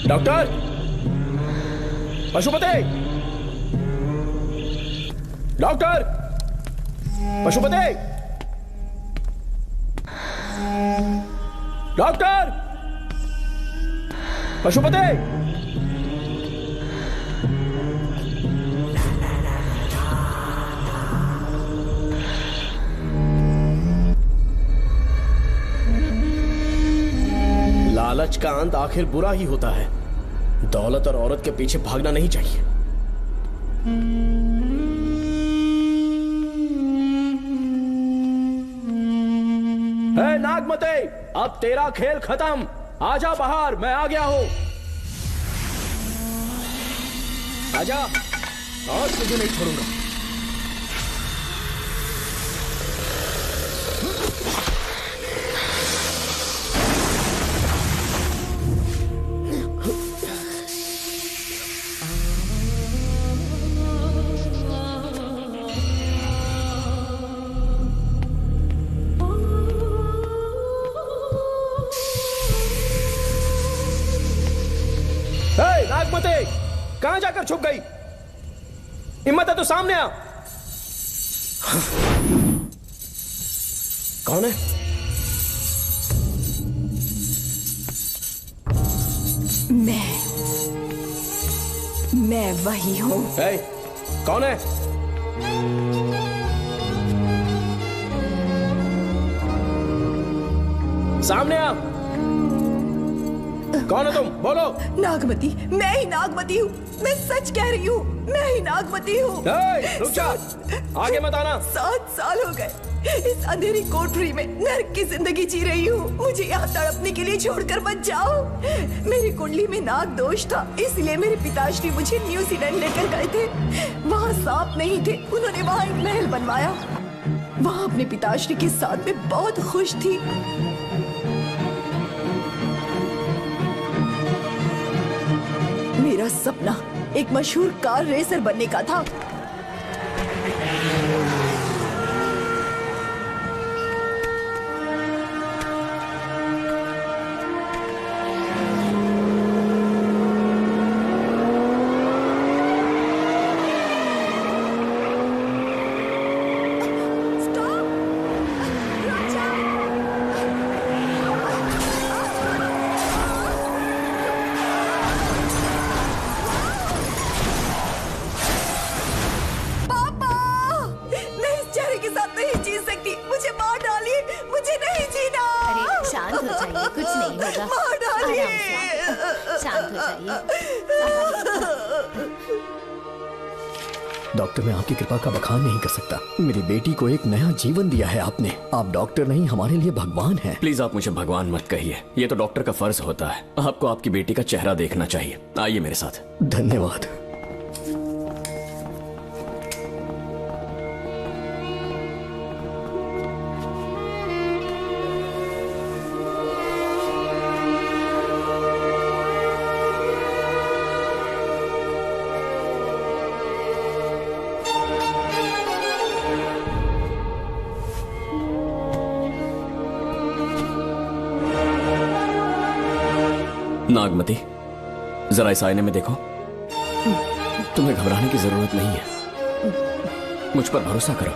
Doctor, Pashupati, doctor, Pashupati, doctor, Pashupati. लालच का अंत आखिर बुरा ही होता है। दौलत और औरत के पीछे भागना नहीं चाहिए। हे नागमते, अब तेरा खेल खत्म। आजा बाहर, मैं आ गया हूं। आजा, आज तुझे नहीं छोड़ूंगा। नागमते, कहां जाकर छुप गई? हिम्मत है तो सामने आ। कौन है?
मैं वही हूं।
कौन है? सामने आ। कौन है तुम? बोलो।
नागमती, मैं ही नागमती हूँ। मैं सच कह रही हूँ, मैं ही नागमती हूँ।
रुक जा, आगे मत आना।
7 साल हो गए इस अंधेरी कोठरी में नर्क की जिंदगी जी रही हूँ। मुझे यहाँ तड़पने के लिए छोड़कर मत जाओ। मेरी कुंडली में नाग दोष था, इसलिए मेरे पिताश्री मुझे न्यूजीलैंड लेकर गए थे। वहाँ सांप नहीं थे, उन्होंने वहाँ एक महल बनवाया। वहाँ अपने पिताश्री के साथ में बहुत खुश थी। मेरा सपना एक मशहूर कार रेसर बनने का था।
डॉक्टर, मैं आपकी कृपा का बखान नहीं कर सकता। मेरी बेटी को एक नया जीवन दिया है आपने। आप डॉक्टर नहीं, हमारे लिए भगवान हैं।
प्लीज आप मुझे भगवान मत कहिए, ये तो डॉक्टर का फर्ज होता है। आपको आपकी बेटी का चेहरा देखना चाहिए। आइए मेरे साथ।
धन्यवाद।
नागमती, जरा इस आईने में देखो। तुम्हें घबराने की जरूरत नहीं है, मुझ पर भरोसा करो।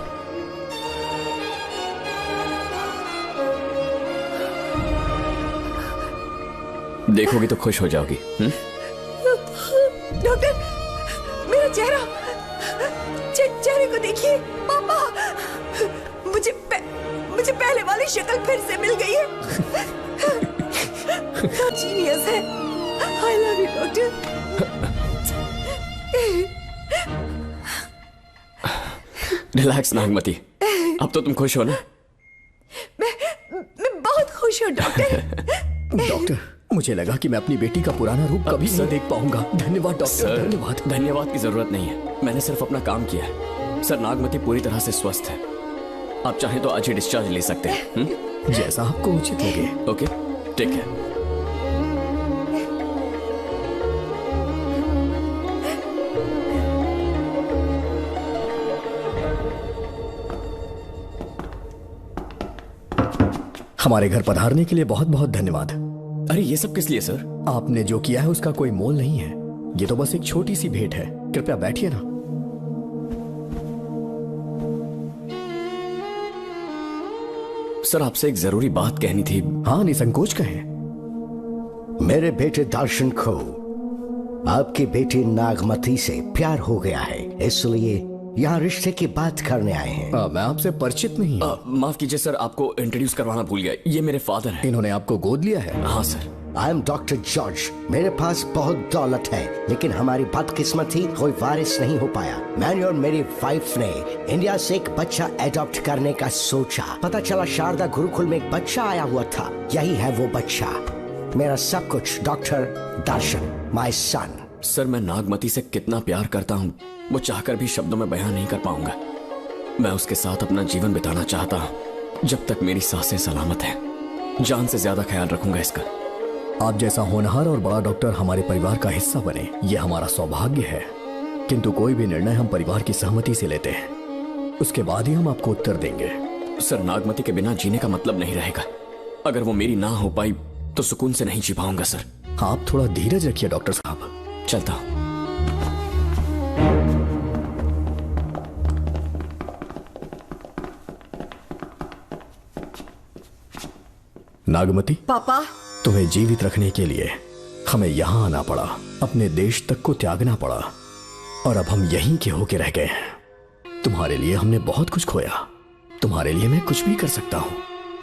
देखोगी तो खुश हो जाओगी।
डॉक्टर, मेरा चेहरा, चेहरे को देखिए। पापा, मुझे पहले वाली शक्ल फिर से मिल गई है। जीनियस है। I love you, doctor.
Relax Nagmati, अब तो तुम खुश हो ना?
मैं बहुत खुश हूँ डॉक्टर।
डॉक्टर, मुझे लगा कि मैं अपनी बेटी का पुराना रूप कभी नहीं देख पाऊंगा। धन्यवाद डॉक्टर, धन्यवाद।
धन्यवाद की जरूरत नहीं है, मैंने सिर्फ अपना काम किया है। सर, नागमती पूरी तरह से स्वस्थ है। आप चाहें तो आज ही डिस्चार्ज ले सकते हैं।
जैसा आपको उचित लगे।
ओके, ठीक है।
हमारे घर पधारने के लिए बहुत बहुत धन्यवाद।
अरे ये सब किस लिए सर?
आपने जो किया है उसका कोई मोल नहीं है। ये तो बस एक छोटी सी भेंट है। कृपया बैठिए ना।
सर, आपसे एक जरूरी बात कहनी थी।
हाँ, निसंकोच कहें।
मेरे बेटे दर्शन को आपकी बेटी नागमती से प्यार हो गया है, इसलिए यहाँ रिश्ते की बात करने आए हैं।
मैं आपसे परिचित नहीं हूँ।
माफ कीजिए सर, आपको इंट्रोड्यूस करवाना भूल गया। ये मेरे फादर हैं।
इन्होंने आपको गोद लिया है?
हाँ sir.
I am doctor George. मेरे पास बहुत दौलत है, लेकिन हमारी बदकिस्मती कोई वारिस नहीं हो पाया। मैंने और मेरी वाइफ ने इंडिया से एक बच्चा एडॉप्ट करने का सोचा। पता चला शारदा गुरुकुल में एक बच्चा आया हुआ था। यही है वो बच्चा, मेरा सब कुछ, doctor Darshan, my son.
Sir, मैं नागमती से कितना प्यार करता हूँ वो चाहकर भी शब्दों में बयान नहीं कर पाऊंगा। मैं उसके साथ अपना जीवन बिताना चाहता हूँ जब तक मेरी सांसें सलामत हैं। जान से ज्यादा ख्याल रखूंगा इसका।
आप जैसा होनहार और बड़ा डॉक्टर हमारे परिवार का हिस्सा बने, ये हमारा सौभाग्य है। किंतु कोई भी निर्णय हम परिवार की सहमति से लेते हैं, उसके बाद ही हम आपको उत्तर देंगे।
सर, नागमती के बिना जीने का मतलब नहीं रहेगा। अगर वो मेरी ना हो पाई तो सुकून से नहीं जी पाऊंगा सर।
आप थोड़ा धीरज रखिए डॉक्टर साहब।
चलता हूं।
नागमती,
पापा,
तुम्हें जीवित रखने के लिए हमें यहाँ आना पड़ा, अपने देश तक को त्यागना पड़ा, और अब हम यहीं के होके रह गए हैं। तुम्हारे लिए हमने बहुत कुछ खोया, तुम्हारे लिए मैं कुछ भी कर सकता हूँ।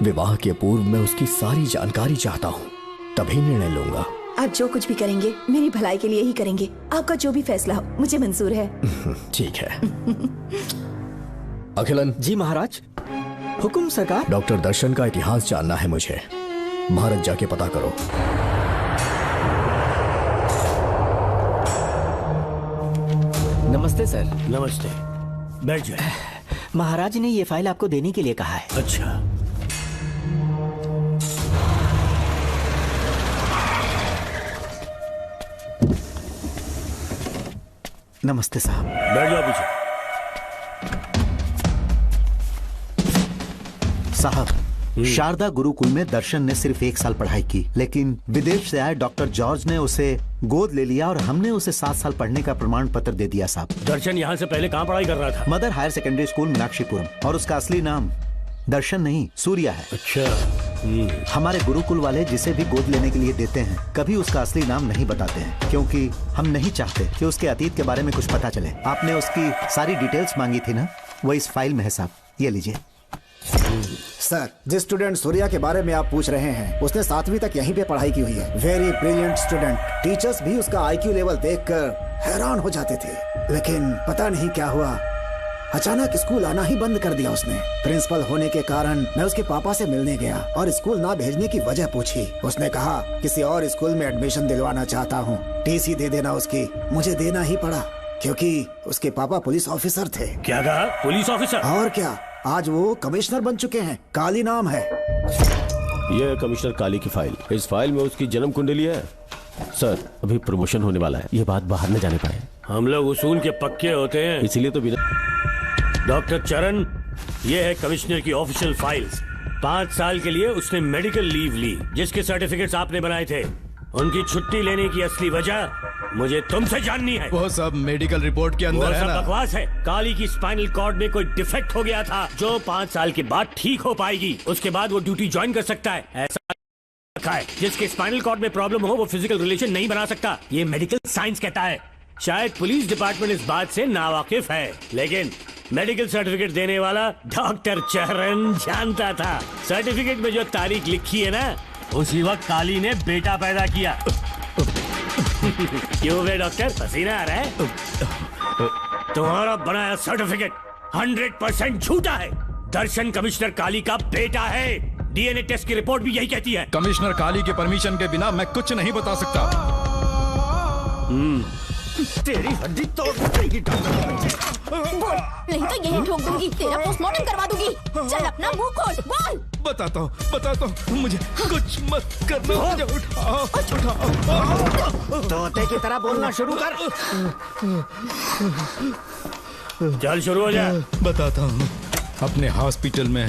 विवाह के पूर्व मैं उसकी सारी जानकारी चाहता हूँ, तभी निर्णय लूंगा।
आप जो कुछ भी करेंगे मेरी भलाई के लिए ही करेंगे। आपका जो भी फैसला हो मुझे मंजूर है।
ठीक है। अखिलन।
जी महाराज। हुकुम सरकार।
डॉक्टर दर्शन का इतिहास जानना है मुझे। भारत जाके पता करो।
नमस्ते सर।
नमस्ते, बैठ जाए।
महाराज ने ये फाइल आपको देने के लिए कहा है।
अच्छा।
नमस्ते साहब।
बैठ जाओ पीछे।
साहब, शारदा गुरुकुल में दर्शन ने सिर्फ 1 साल पढ़ाई की, लेकिन विदेश से आए डॉक्टर जॉर्ज ने उसे गोद ले लिया और हमने उसे 7 साल पढ़ने का प्रमाण पत्र दे दिया साहब।
दर्शन यहाँ से पहले कहाँ पढ़ाई कर रहा था?
Mother higher secondary school Meenakshipuram, और उसका असली नाम दर्शन नहीं सूर्या है।
अच्छा।
हमारे गुरुकुल वाले जिसे भी गोद लेने के लिए देते हैं कभी उसका असली नाम नहीं बताते हैं, क्योंकि हम नहीं चाहते कि उसके अतीत के बारे में कुछ पता चले। आपने उसकी सारी डिटेल्स मांगी थी ना, वो इस फाइल में है साहब, ये लीजिए।
सर, जिस स्टूडेंट सूर्या के बारे में आप पूछ रहे हैं उसने 7वीं तक यहीं पे पढ़ाई की हुई है। Very brilliant student. टीचर्स भी उसका IQ लेवल देखकर हैरान हो जाते थे, लेकिन पता नहीं क्या हुआ, अचानक स्कूल आना ही बंद कर दिया उसने। प्रिंसिपल होने के कारण मैं उसके पापा से मिलने गया और स्कूल ना भेजने की वजह पूछी। उसने कहा किसी और स्कूल में एडमिशन दिलवाना चाहता हूँ, टीसी दे देना उसकी। मुझे देना ही पड़ा क्योंकि उसके पापा पुलिस ऑफिसर थे।
क्या कहा? Police officer?
और क्या, आज वो कमिश्नर बन चुके हैं। काली नाम है।
यह है कमिश्नर काली की फाइल। इस फाइल में उसकी जन्म कुंडली है। सर, अभी प्रमोशन होने वाला है, ये बात बाहर न जाने पाए।
हम लोग उसूल के पक्के होते हैं,
इसीलिए तो बिना।
डॉक्टर चरण, ये है कमिश्नर की ऑफिशियल फाइल्स। 5 साल के लिए उसने मेडिकल लीव ली, जिसके सर्टिफिकेट्स आपने बनाए थे। उनकी छुट्टी लेने की असली वजह मुझे तुमसे जाननी है।
वो सब मेडिकल रिपोर्ट के अंदर है ना?
बकवास है। काली की स्पाइनल कॉर्ड में कोई डिफेक्ट हो गया था जो 5 साल के बाद ठीक हो पाएगी। उसके बाद वो ड्यूटी ज्वाइन कर सकता है। ऐसा रखा है, जिसके स्पाइनल कॉर्ड में प्रॉब्लम हो वो फिजिकल रिलेशन नहीं बना सकता। ये मेडिकल साइंस कहता है। शायद पुलिस डिपार्टमेंट इस बात से नावाकिफ है, लेकिन मेडिकल सर्टिफिकेट देने वाला डॉक्टर चरण जानता था। सर्टिफिकेट में जो तारीख लिखी है ना, उसी वक्त काली ने बेटा पैदा किया। क्यों बे डॉक्टर, पसीना आ रहा है? तुम्हारा बनाया सर्टिफिकेट 100% झूठा है। दर्शन कमिश्नर काली का बेटा है। डीएनए टेस्ट की रिपोर्ट भी यही कहती है।
कमिश्नर काली के परमिशन के बिना मैं कुछ नहीं बता सकता।
तेरी हड्डी तोड़ देगी
बोल, नहीं तो यही ठोक दूंगी, तेरा पोस्टमार्टम करवा दूंगी। चल अपना मुंह खोल, बोल।
बताता हूँ, मुझे कुछ मत करना। मुझे उठाओ।
तोते की तरह बोलना शुरू कर।
चल शुरू हो जा।
बताता हूँ, अपने हॉस्पिटल में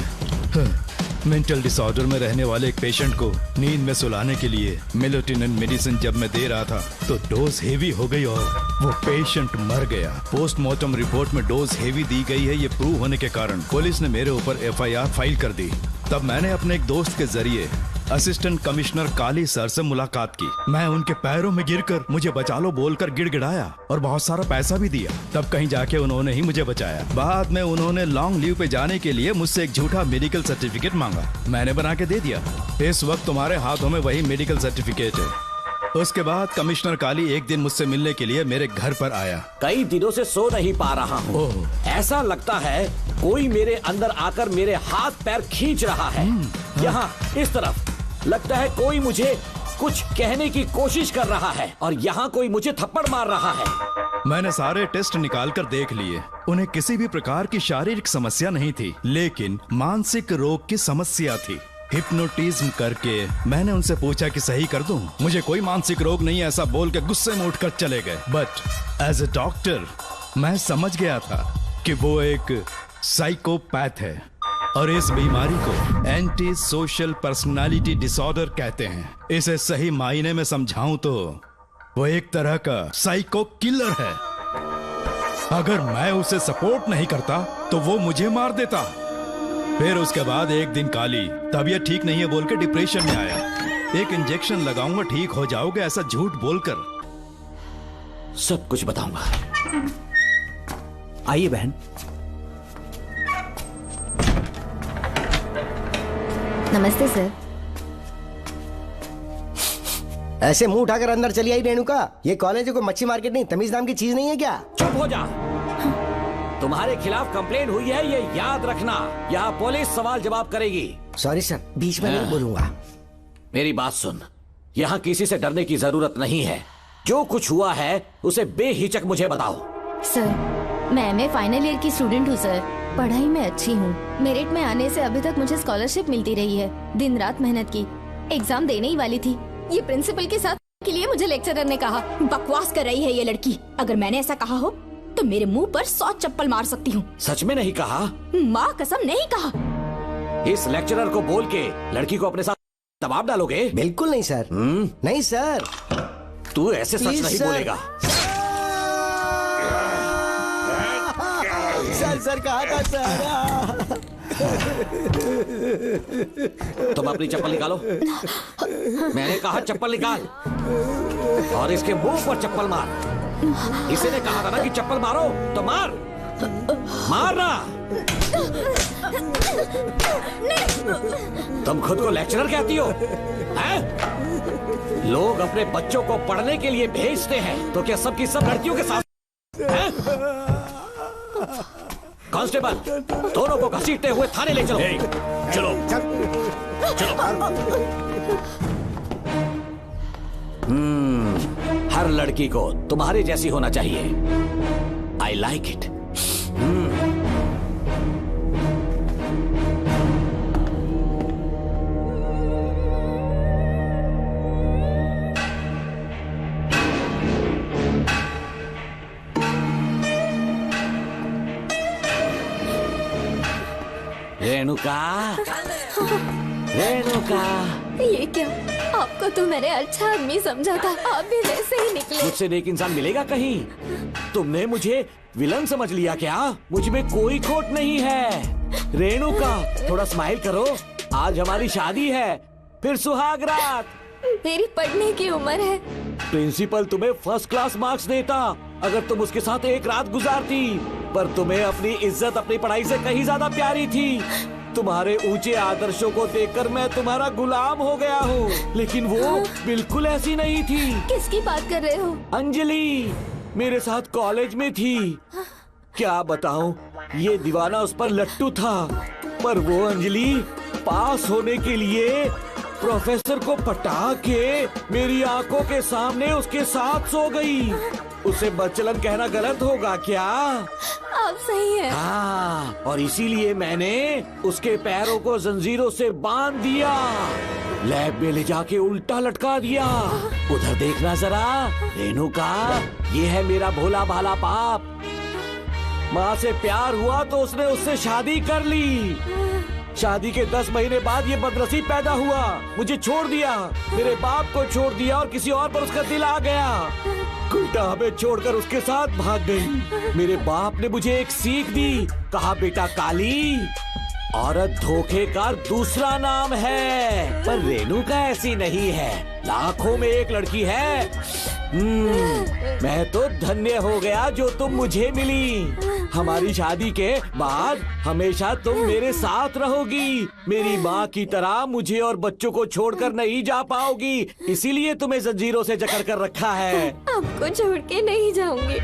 मेंटल डिसऑर्डर में रहने वाले एक पेशेंट को नींद में सुलाने के लिए मेलेटोनिन मेडिसिन जब मैं दे रहा था तो डोज हेवी हो गई और वो पेशेंट मर गया। पोस्टमार्टम रिपोर्ट में डोज हेवी दी गई है, ये प्रूव होने के कारण पुलिस ने मेरे ऊपर एफआईआर फाइल कर दी। तब मैंने अपने एक दोस्त के जरिए असिस्टेंट कमिश्नर काली सर से मुलाकात की। मैं उनके पैरों में गिरकर मुझे बचा लो बोलकर गिड़गिड़ाया और बहुत सारा पैसा भी दिया। तब कहीं जाके उन्होंने ही मुझे बचाया। बाद में उन्होंने लॉन्ग लीव पे जाने के लिए मुझसे एक झूठा मेडिकल सर्टिफिकेट मांगा, मैंने बना के दे दिया। इस वक्त तुम्हारे हाथों में वही मेडिकल सर्टिफिकेट है। उसके बाद कमिश्नर काली एक दिन मुझसे मिलने के लिए मेरे घर पर आया।
कई दिनों से सो नहीं पा रहा हूँ। ऐसा लगता है कोई मेरे अंदर आकर मेरे हाथ पैर खींच रहा है। यहाँ इस तरफ लगता है कोई मुझे कुछ कहने की कोशिश कर रहा है और यहाँ कोई मुझे थप्पड़ मार रहा है।
मैंने सारे टेस्ट निकाल कर देख लिए, उन्हें किसी भी प्रकार की शारीरिक समस्या नहीं थी, लेकिन मानसिक रोग की समस्या थी। हिप्नोटिज्म करके मैंने उनसे पूछा कि सही कर दूं। मुझे कोई मानसिक रोग नहीं, ऐसा बोल के गुस्से में उठकर चले गए। बट एज ए डॉक्टर मैं समझ गया था कि वो एक साइकोपैथ है और इस बीमारी को एंटी सोशल पर्सनालिटी डिसऑर्डर कहते हैं। इसे सही मायने में समझाऊं तो वो एक तरह का साइको किलर है। अगर मैं उसे सपोर्ट नहीं करता तो वो मुझे मार देता। फिर उसके बाद एक दिन काली तबीयत ठीक नहीं है बोल के डिप्रेशन में आया। एक इंजेक्शन लगाऊंगा ठीक हो जाओगे ऐसा झूठ बोलकर
सब कुछ बताऊंगा।
आइए बहन।
नमस्ते सर।
ऐसे मुंह उठाकर अंदर चली आई रेणुका। ये कॉलेज को मच्छी मार्केट नहीं, तमीज नाम की चीज नहीं है क्या?
चुप हो जा। तुम्हारे खिलाफ कंप्लेंट हुई है, ये याद रखना। यहाँ पुलिस सवाल जवाब करेगी।
सॉरी सर, बीच में नहीं बोलूंगा।
मेरी बात सुन, यहाँ किसी से डरने की जरूरत नहीं है। जो कुछ हुआ है उसे बेहिचक मुझे बताओ।
सर, मैं एमए फाइनल ईयर की स्टूडेंट हूँ सर। पढ़ाई में अच्छी हूँ। मेरिट में आने से अभी तक मुझे स्कॉलरशिप मिलती रही है। दिन रात मेहनत की, एग्जाम देने ही वाली थी। ये प्रिंसिपल के साथ के लिए मुझे लेक्चरर ने कहा बकवास कर रही है ये लड़की। अगर मैंने ऐसा कहा हो तो मेरे मुंह पर 100 चप्पल मार सकती हूँ।
सच में नहीं कहा?
माँ कसम नहीं कहा।
इस लेक्चरर को बोल के लड़की को अपने साथ दबाव डालोगे?
बिल्कुल नहीं सर। नहीं सर।
तू ऐसे सच नहीं बोलेगा।
सर कहा था सर।
तुम अपनी चप्पल निकालो। मैंने कहा चप्पल निकाल और इसके मुंह पर चप्पल मार। इसी ने कहा था ना कि चप्पल मारो तो मार। मारना। तुम खुद को लेक्चरर कहती हो, हैं? लोग अपने बच्चों को पढ़ने के लिए भेजते हैं, तो क्या सबकी सब लड़कियों के साथ हैं? कांस्टेबल, दोनों को घसीटते हुए थाने ले चलो।
चलो चलो।
हर लड़की को तुम्हारे जैसी होना चाहिए। I like it. Renuka, Renuka.
ये क्या? आपको तो मैंने अच्छा आदमी समझा था, आप भी वैसे ही निकले।
मुझसे नेक इंसान मिलेगा कहीं? तुमने मुझे विलन समझ लिया क्या? मुझ में कोई खोट नहीं है। रेणुका, थोड़ा स्माइल करो। आज हमारी शादी है, फिर सुहाग रात।
मेरी पढ़ने की उम्र है।
प्रिंसिपल तुम्हें फर्स्ट क्लास मार्क्स देता अगर तुम उसके साथ एक रात गुजारती, पर तुम्हें अपनी इज्जत अपनी पढ़ाई से कहीं ज्यादा प्यारी थी। तुम्हारे ऊंचे आदर्शों को देखकर मैं तुम्हारा गुलाम हो गया हूँ, लेकिन वो बिल्कुल ऐसी नहीं थी।
किसकी बात कर रहे हो?
अंजलि मेरे साथ कॉलेज में थी। क्या बताऊं, ये दीवाना उस पर लट्टू था, पर वो अंजलि पास होने के लिए प्रोफेसर को पटा के मेरी आंखों के सामने उसके साथ सो गई। उसे बदचलन कहना गलत होगा क्या?
आप सही है।
हाँ, और इसीलिए मैंने उसके पैरों को जंजीरों से बांध दिया, लैब में ले जाके उल्टा लटका दिया। उधर देखना जरा रेणुका, ये है मेरा भोला भाला बाप। माँ से प्यार हुआ तो उसने उससे शादी कर ली। शादी के 10 महीने बाद ये बदनसीब पैदा हुआ, मुझे छोड़ दिया, मेरे बाप को छोड़ दिया और किसी और पर उसका दिल आ गया। उल्टा हमें छोड़कर उसके साथ भाग गई। मेरे बाप ने मुझे एक सीख दी, कहा बेटा काली, औरत धोखे का दूसरा नाम है। पर रेणुका ऐसी नहीं है, लाखों में एक लड़की है। मैं तो धन्य हो गया जो तुम मुझे मिली। हमारी शादी के बाद हमेशा तुम मेरे साथ रहोगी। मेरी माँ की तरह मुझे और बच्चों को छोड़कर नहीं जा पाओगी, इसीलिए तुम्हें जंजीरों से जकड़ कर रखा है।
आपको छोड़ के नहीं जाऊंगी।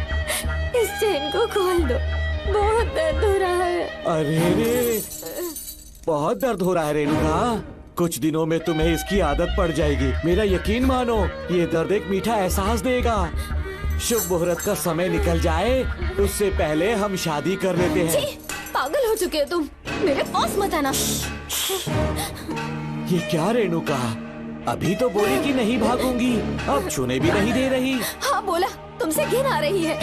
इस चेन को खोल दो, बहुत दर्द हो रहा है।
अरे रे, बहुत दर्द हो रहा है रेणुका। कुछ दिनों में तुम्हें इसकी आदत पड़ जाएगी, मेरा यकीन मानो। ये दर्द एक मीठा एहसास देगा। शुभ मुहूर्त का समय निकल जाए उससे पहले हम शादी कर लेते हैं।
पागल हो चुके हो तुम, मेरे पास मत आना।
ये क्या रेणुका, अभी तो बोली कि नहीं भागूंगी, अब छूने भी नहीं दे रही।
हाँ बोला, तुमसे घिन आ रही है।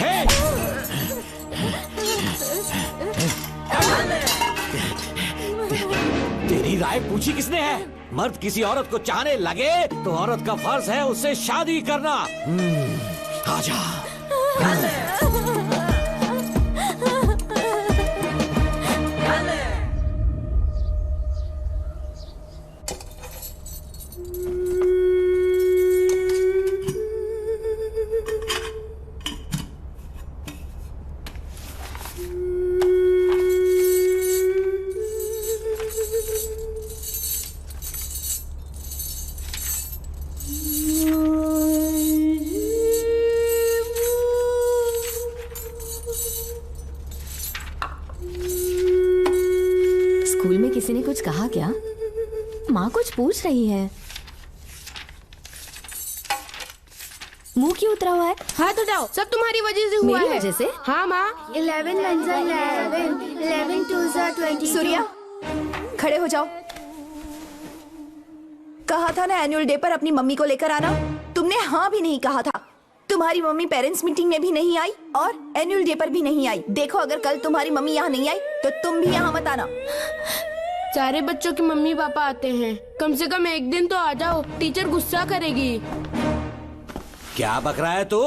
तेरी राय पूछी किसने है? मर्द किसी औरत को चाहने लगे तो औरत का फर्ज है उससे शादी करना। आजा।
किसी ने कुछ कहा क्या? माँ कुछ पूछ रही है। मुंह क्यों उतरा हुआ है?
हाथ उठाओ, सब तुम्हारी वजह से हुआ है।
मेरी वजह से?
हाँ माँ।
11 1 11 11 2 22। सूर्या, खड़े हो जाओ। कहा था ना एनुअल डे पर अपनी मम्मी को लेकर आना, तुमने हाँ भी नहीं कहा था। तुम्हारी मम्मी पेरेंट्स मीटिंग में भी नहीं आई और एनुअल डे पर भी नहीं आई। देखो अगर कल तुम्हारी मम्मी यहाँ नहीं आई तो तुम भी यहाँ मत आना।
सारे बच्चों की मम्मी पापा आते हैं, कम से कम एक दिन तो आ जाओ, टीचर गुस्सा करेगी।
क्या बक रहा है तू?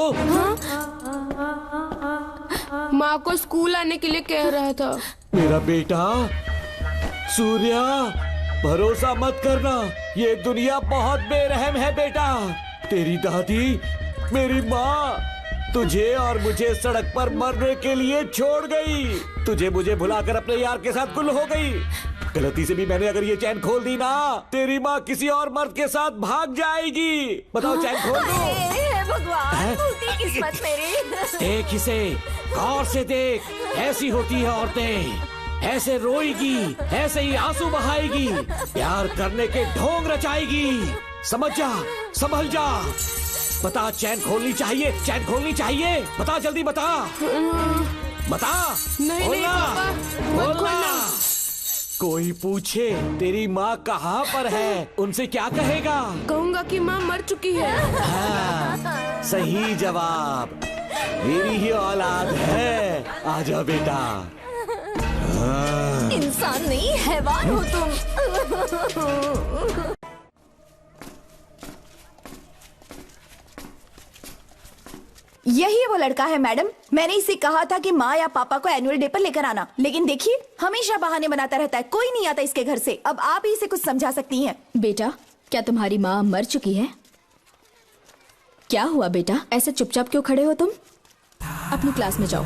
माँ को स्कूल आने के लिए कह रहा था।
मेरा बेटा सूर्या, भरोसा मत करना, ये दुनिया बहुत बेरहम है बेटा। तेरी दादी, मेरी माँ, तुझे और मुझे सड़क पर मरने के लिए छोड़ गई। तुझे मुझे भुलाकर अपने यार के साथ गुल हो गई। गलती से भी मैंने अगर ये चैन खोल दी ना, तेरी माँ किसी और मर्द के साथ भाग जाएगी। बताओ चैन खोल दो।
भगवान, फूटी किस्मत मेरी।
देख इसे, गौर से देख। ऐसी होती है औरतें, ऐसे रोएगी, ऐसे ही आंसू बहाएगी, प्यार करने के ढोंग रचाएगी। समझ जा, संभल जा। बता, चैन खोलनी चाहिए, चैन खोलनी चाहिए। बता, जल्दी बता, बता।
नहीं नहीं पापा, मत खोलना।
कोई पूछे तेरी माँ कहाँ पर है, उनसे क्या कहेगा?
कहूँगा कि माँ मर चुकी है।
हाँ, सही जवाब। मेरी ही औलाद है। आजा बेटा।
इंसान नहीं, हैवान हो तुम। यही वो लड़का है मैडम। मैंने इसे कहा था कि माँ या पापा को एनुअल डे पर लेकर आना, लेकिन देखिए हमेशा बहाने बनाता रहता है। कोई नहीं आता इसके घर से। अब आप ही इसे कुछ समझा सकती हैं।
बेटा, क्या तुम्हारी माँ मर चुकी है? क्या हुआ बेटा, ऐसे चुपचाप क्यों खड़े हो तुम? अपनी क्लास में जाओ।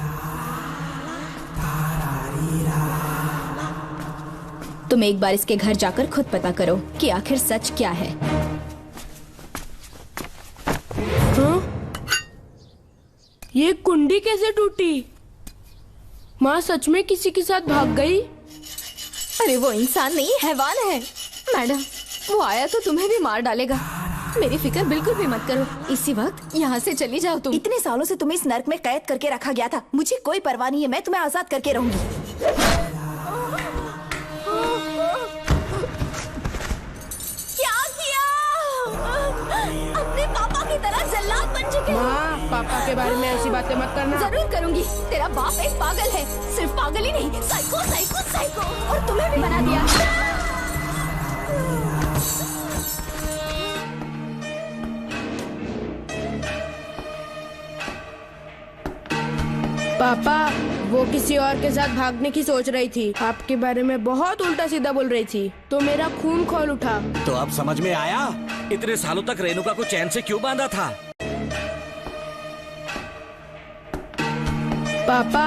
तुम एक बार इसके घर जाकर खुद पता करो कि आखिर सच क्या है।
ये कुंडी कैसे टूटी? माँ सच में किसी के साथ भाग गई?
अरे वो इंसान नहीं, हैवान है।
मैडम, वो आया तो तुम्हें भी मार डालेगा। मेरी फिक्र बिल्कुल भी मत करो। इसी वक्त यहाँ से चली जाओ तुम।
इतने सालों से तुम्हें इस नर्क में कैद करके रखा गया था। मुझे कोई परवाह नहीं है, मैं तुम्हें आजाद करके रहूंगी। अपने पापा की तरह जल्लाद बन चुके।
माँ, पापा के बारे में ऐसी बातें मत करना।
जरूर करूंगी। तेरा बाप एक पागल है। सिर्फ पागल ही नहीं, साइको साइको साइको। और तुम्हें भी बना दिया।
पापा, वो किसी और के साथ भागने की सोच रही थी। आपके बारे में बहुत उल्टा सीधा बोल रही थी, तो मेरा खून खौल उठा।
तो अब समझ में आया इतने सालों तक रेणुका को चैन से क्यों बांधा था?
पापा,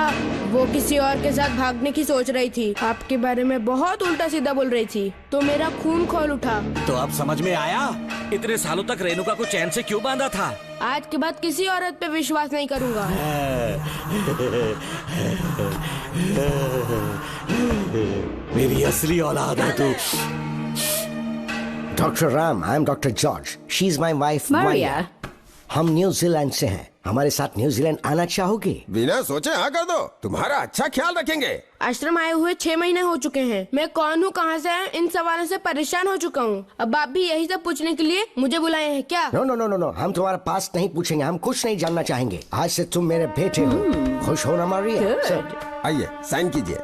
वो किसी और के साथ भागने की सोच रही थी। आपके बारे में बहुत उल्टा सीधा बोल रही थी, तो मेरा खून खौल उठा।
तो अब समझ में आया इतने सालों तक रेणुका को चैन से क्यों बांधा था?
आज के बाद किसी औरत पे विश्वास नहीं करूंगा।
मेरी असली औलाद है तू।
Doctor Ram, I am doctor George. She is my wife
Maria.
हम न्यूजीलैंड से हैं। हमारे साथ न्यूजीलैंड आना चाहोगे?
बिना सोचे हाँ कर दो, तुम्हारा अच्छा ख्याल रखेंगे।
आश्रम आए हुए 6 महीने हो चुके हैं। मैं कौन हूँ, कहाँ से है, इन सवालों से परेशान हो चुका हूँ। अब आप भी यही सब पूछने के लिए मुझे बुलाए हैं क्या?
No no no no no, हम तुम्हारा पास्ट नहीं पूछेंगे। हम कुछ नहीं जानना चाहेंगे। आज से तुम मेरे बेटे हो। खुश हो ना मारिया?
आइए साइन कीजिए।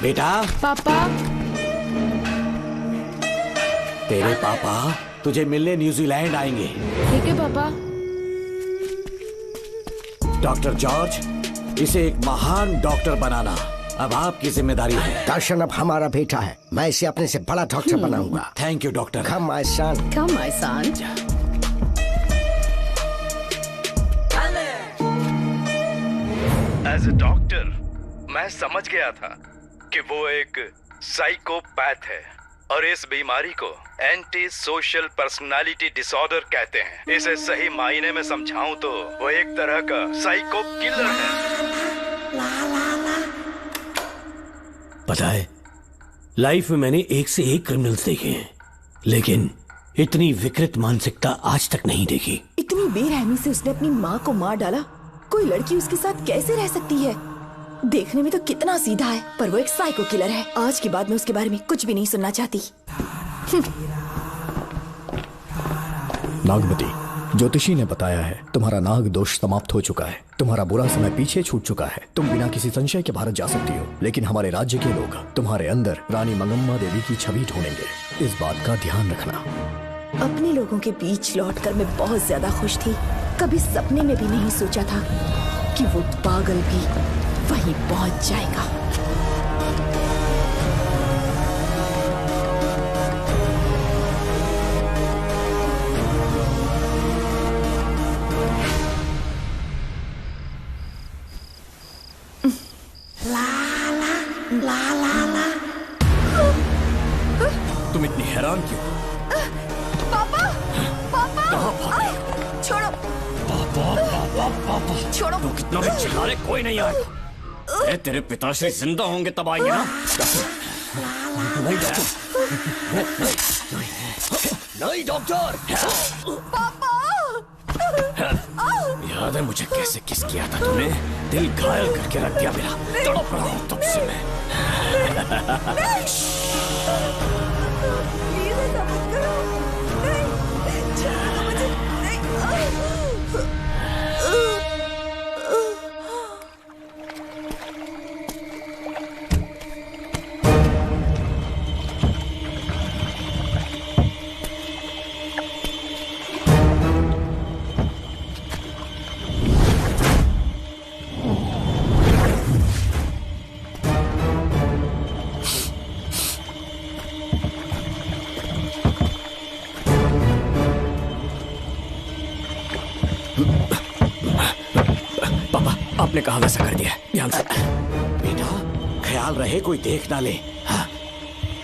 बेटा।
पापा।
तेरे पापा तुझे मिलने न्यूजीलैंड आएंगे।
ठीक है पापा।
डॉक्टर जॉर्ज, इसे एक महान डॉक्टर बनाना अब आपकी जिम्मेदारी है।
दर्शन अब हमारा बेटा है। मैं इसे अपने से बड़ा डॉक्टर बनाऊंगा।
Thank you doctor.
Come my son.
Come my son.
As a doctor मैं समझ गया था कि वो एक साइकोपैथ है और इस बीमारी को एंटी सोशल पर्सनालिटी डिसऑर्डर कहते हैं। इसे सही मायने में समझाऊं तो वो एक तरह का साइको किलर है।
पता है, लाइफ में मैंने एक से एक क्रिमिनल्स देखे हैं, लेकिन इतनी विकृत मानसिकता आज तक नहीं देखी।
इतनी बेरहमी से उसने अपनी माँ को मार डाला। कोई लड़की उसके साथ कैसे रह सकती है? देखने में तो कितना सीधा है, पर वो एक साइको किलर है। आज के बाद मैं उसके बारे में कुछ भी नहीं सुनना चाहती।
नागमती, ज्योतिषी ने बताया है तुम्हारा नाग दोष समाप्त हो चुका है। तुम्हारा बुरा समय पीछे छूट चुका है। तुम बिना किसी संशय के भारत जा सकती हो, लेकिन हमारे राज्य के लोग तुम्हारे अंदर रानी मंगम्मा देवी की छवि ढूंढेंगे। इस बात का ध्यान रखना।
अपने लोगों के बीच लौटकर मैं बहुत ज्यादा खुश थी। कभी सपने में भी नहीं सोचा था कि वो पागल भी वहीं पहुंच जाएगा।
तुम इतनी हैरान क्यों?
पापा, पापा, छोड़ो,
पापा
छोड़ो।
तू कितना भी चिल्ला ले, कोई नहीं आएगा। तेरे पिताश्री जिंदा होंगे तब आएंगे ना। नहीं नहीं डॉक्टर।
पापा,
याद है मुझे कैसे किस किया था तूने? दिल घायल करके रख दिया मेरा। तड़प रहा हूं तब से मैं।
प्लीज ऐसा मत करो। नहीं, छोड़ो मुझे।
आपने कहा वैसा कर दिया, ध्यान से।
बेटा ख्याल रहे कोई देख ना ले। हाँ,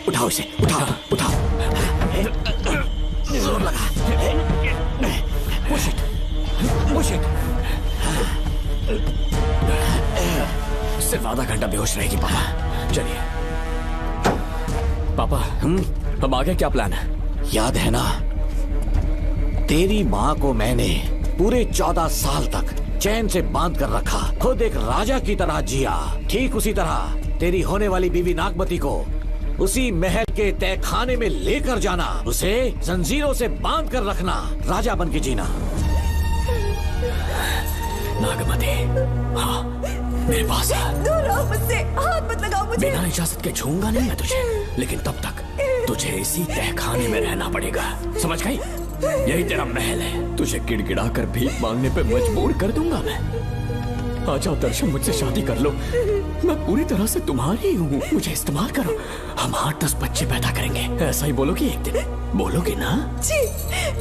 उठाओ इसे, उठाओ उठाओ। जोर लगा। Push it, push it.
सिर्फ आधा घंटा बेहोश रहेगी पापा। चलिए पापा, अब आगे क्या प्लान है?
याद है ना, तेरी माँ को मैंने पूरे 14 साल तक चैन से बांध कर रखा, खुद एक राजा की तरह जिया। ठीक उसी तरह तेरी होने वाली बीवी नागमती को उसी महल के तहखाने में लेकर जाना, उसे जंजीरों से बांध कर रखना, राजा बन के जीना।
नागमती, हाँ मेरे पास है।
दूर रहो मुझसे, हाथ मत लगाओ मुझे।
बिना इजाजत के छूंगा नहीं मैं तुझे, लेकिन तब तक तुझे इसी तहखाने में रहना पड़ेगा, समझ गई? यही तेरा महल है। तुझे गिड़गिड़ा कर भीख मांगने पे मजबूर कर दूंगा मैं। आजा दर्शन, मुझसे शादी कर लो, मैं पूरी तरह से तुम्हारी हूँ, मुझे इस्तेमाल करो। हम 8-10 बच्चे पैदा करेंगे, ऐसा ही बोलोगी एक दिन? बोलोगी ना?
जी,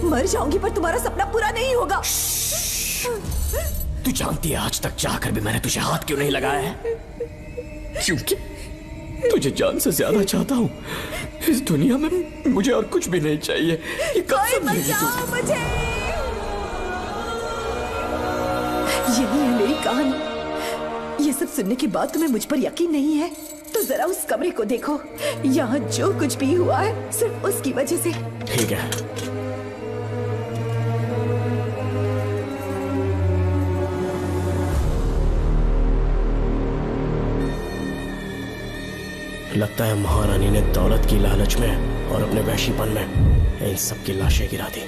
मर जाऊंगी पर तुम्हारा सपना पूरा नहीं होगा।
तू जानती है आज तक जाकर भी मैंने तुझे हाथ क्यों नहीं लगाया है? क्योंकि तुझे जान से ज्यादा चाहता हूँ। इस दुनिया में मुझे और कुछ भी नहीं चाहिए। ये कब समझेगी तू?
मुझे यही है मेरी कहानी। ये सब सुनने के बाद तुम्हें मुझ पर यकीन नहीं है तो जरा उस कमरे को देखो। यहाँ जो कुछ भी हुआ है सिर्फ उसकी वजह से।
ठीक है, लगता है महारानी ने दौलत की लालच में और अपने वैशीपन में इन सब की लाशें गिरा दी।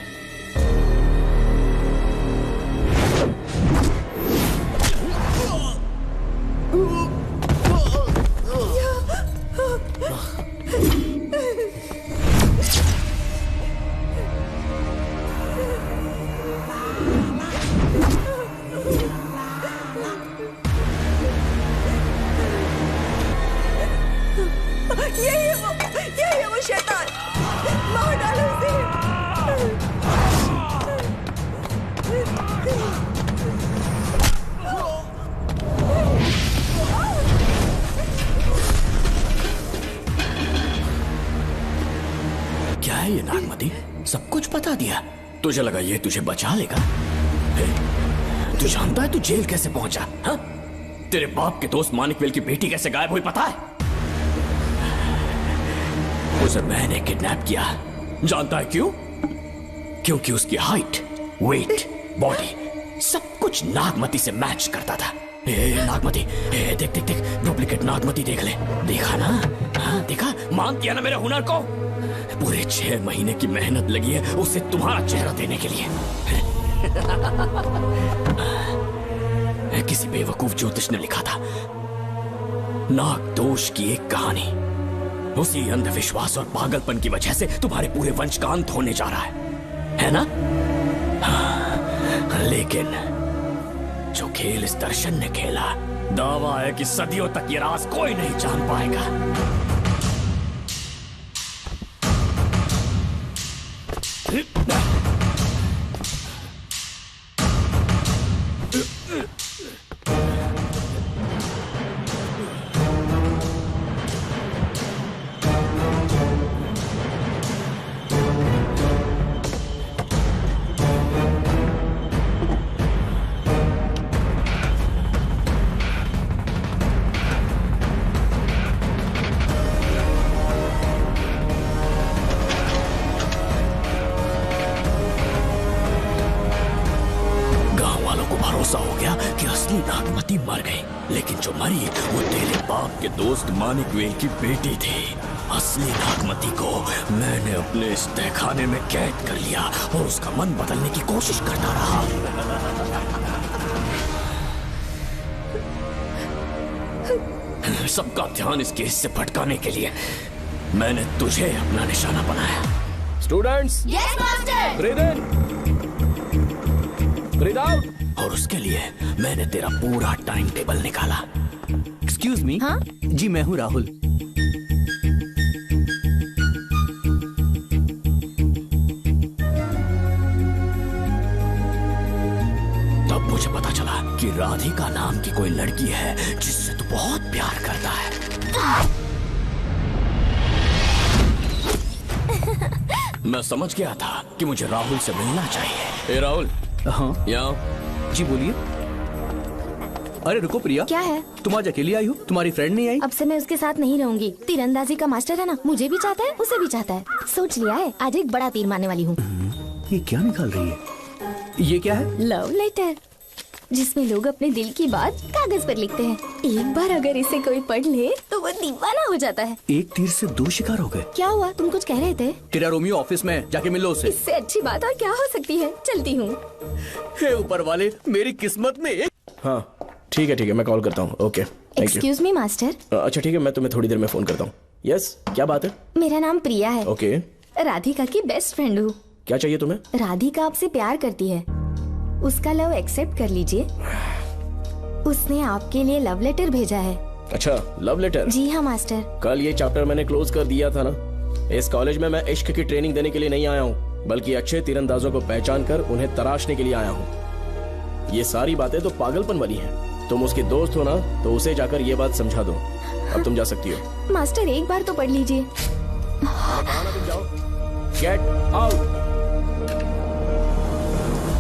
यही है वो शैतान। मार डालो
क्या है ये नागमती? सब कुछ बता दिया। तुझे लगा ये तुझे बचा लेगा? तू जानता है तू जेल कैसे पहुंचा? हाँ? तेरे बाप के दोस्त मानिकवेल की बेटी कैसे गायब हुई पता है? उसे मैंने किडनैप किया। जानता है क्यों? क्योंकि उसकी हाइट, वेट, बॉडी सब कुछ नागमती से मैच करता था। नागमती, देख देख देख, डुप्लीकेट नागमती देख ले। देखा ना? हाँ देखा? मान दिया ना मेरे हुनर को? पूरे 6 महीने की मेहनत लगी है उसे तुम्हारा चेहरा देने के लिए। किसी बेवकूफ ज्योतिष ने लिखा था, नाग दोष की एक कहानी। उसी अंधविश्वास और पागलपन की वजह से तुम्हारे पूरे वंश का अंत होने जा रहा है।
है ना? हाँ, लेकिन जो खेल इस दर्शन ने खेला, दावा है कि सदियों तक ये राज कोई नहीं जान पाएगा। मानिक वेल की बेटी थी। असली नागमती को मैंने अपने इस तहखाने में कैद कर लिया और उसका मन बदलने की कोशिश करता रहा। सबका ध्यान इस केस से भटकाने के लिए मैंने तुझे अपना निशाना बनाया। Students,
yes master.
ब्रीथ इन, ब्रीथ आउट। और उसके लिए मैंने तेरा पूरा टाइम टेबल निकाला।
Excuse me.
हाँ?
जी मैं हूँ राहुल।
तब मुझे पता चला कि राधिका नाम की कोई लड़की है जिससे तू बहुत प्यार करता है। मैं समझ गया था कि मुझे राहुल से मिलना चाहिए। ए राहुल।
हाँ
यहाँ।
जी बोलिए। अरे रुको प्रिया,
क्या है?
तुम आज अकेली आई हो? तुम्हारी फ्रेंड नहीं आई?
अब से मैं उसके साथ नहीं रहूंगी। तीरंदाजी का मास्टर है ना, मुझे भी चाहता है, उसे भी चाहता है। सोच लिया है, आज एक बड़ा तीर मारने वाली हूँ।
ये क्या निकाल रही है? ये क्या है?
लव लेटर, जिसमें लोग अपने दिल की बात कागज पर लिखते हैं। एक बार अगर इसे कोई पढ़ ले तो वो दीवाना हो जाता है।
एक तीर से दो शिकार हो गए।
क्या हुआ? तुम कुछ कह रहे थे?
तेरा रोमियो ऑफिस में, जाके मिलो उससे।
इससे अच्छी बात और क्या हो सकती है? चलती हूँ।
हे ऊपर वाले, मेरी किस्मत में एक...
हाँ ठीक है मैं कॉल करता हूँ। Okay
excuse me master.
अच्छा ठीक है, मैं तुम्हें थोड़ी देर में फोन करता हूँ। यस, क्या बात है?
मेरा नाम प्रिया है।
ओके।
राधिका की बेस्ट फ्रेंड हूँ।
क्या चाहिए तुम्हें?
राधिका आपसे प्यार करती है, उसका लव एक्सेप्ट कर लीजिए। उसने आपके लिए लव लेटर भेजा है।
अच्छा, लव लेटर?
जी हाँ मास्टर।
कल ये चैप्टर मैंने क्लोज कर दिया था ना। इस कॉलेज में मैं इश्क की ट्रेनिंग देने के लिए नहीं आया हूँ, बल्कि अच्छे तीरंदाजों को पहचान कर उन्हें तराशने के लिए आया हूँ। ये सारी बातें तो पागलपन वाली हैं। तुम उसकी दोस्त हो ना, तो उसे जाकर ये बात समझा दो। अब तुम जा सकती हो।
मास्टर एक बार तो पढ़ लीजिए।
तुम जाओ। Get out.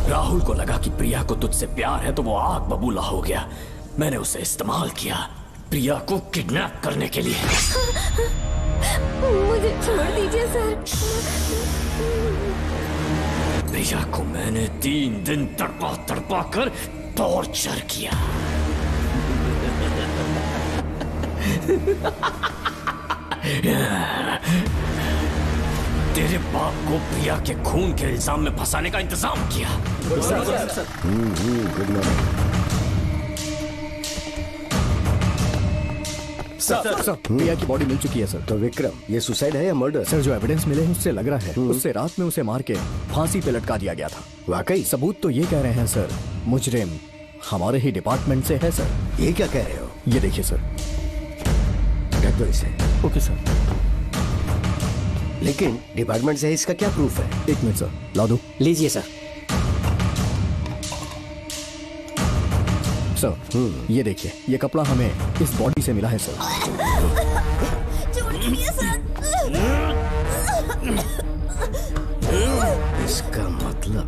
राहुल को लगा कि प्रिया को तुझसे प्यार है तो वो आग बबूला हो गया। मैंने उसे इस्तेमाल किया प्रिया को किडनैप करने के लिए।
मुझे छोड़ दीजिए सर।
प्रिया को मैंने 3 दिन तड़पा कर टॉर्चर किया। तेरे बाप को प्रिया के खून के इल्जाम में फंसाने का इंतजाम किया।
गुड मॉर्निंग
सर, प्रिया की बॉडी मिल चुकी है सर।
तो विक्रम, ये सुसाइड है या मर्डर?
सर जो एविडेंस मिले हैं उससे लग रहा है उससे रात में उसे मार के फांसी पे लटका दिया गया था।
वाकई?
सबूत तो ये कह रहे हैं सर, मुजरिम हमारे ही डिपार्टमेंट से है सर।
ये क्या कह रहे हो?
ये देखिए सर।
रख दो इसे।
Okay sir.
लेकिन डिपार्टमेंट से है, इसका क्या प्रूफ है?
1 मिनट सर, ला दो।
लीजिए सर।
सर ये देखिए, ये कपड़ा हमें इस बॉडी से मिला है सर।
इसका मतलब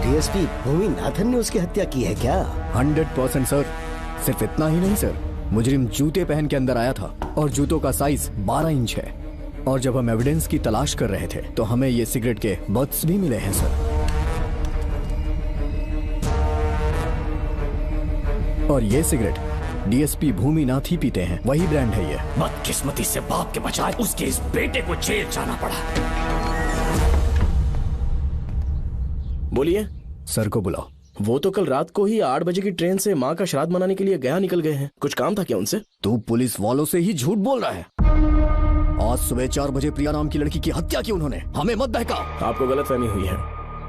डीएसपी भूमि नाथन ने उसकी हत्या की है क्या?
100% सर। सिर्फ इतना ही नहीं सर, मुजरिम जूते पहन के अंदर आया था और जूतों का साइज 12 इंच है। और जब हम एविडेंस की तलाश कर रहे थे तो हमें ये सिगरेट के बट्स भी मिले हैं सर। और ये सिगरेट डीएसपी भूमि नाथ ही पीते हैं, वही ब्रांड है ये।
बदकिस्मती से बाप के बजाय उसके इस बेटे को जेल जाना पड़ा।
बोलिए।
सर को बुलाओ।
वो तो कल रात को ही 8 बजे की ट्रेन से माँ का श्राद्ध मनाने के लिए गया निकल गए हैं। कुछ काम था क्या उनसे?
तू पुलिस वालों से ही झूठ बोल रहा है। आज सुबह 4 बजे प्रिया नाम की लड़की की हत्या की उन्होंने। हमें मत बहका।
आपको गलतफहमी हुई है,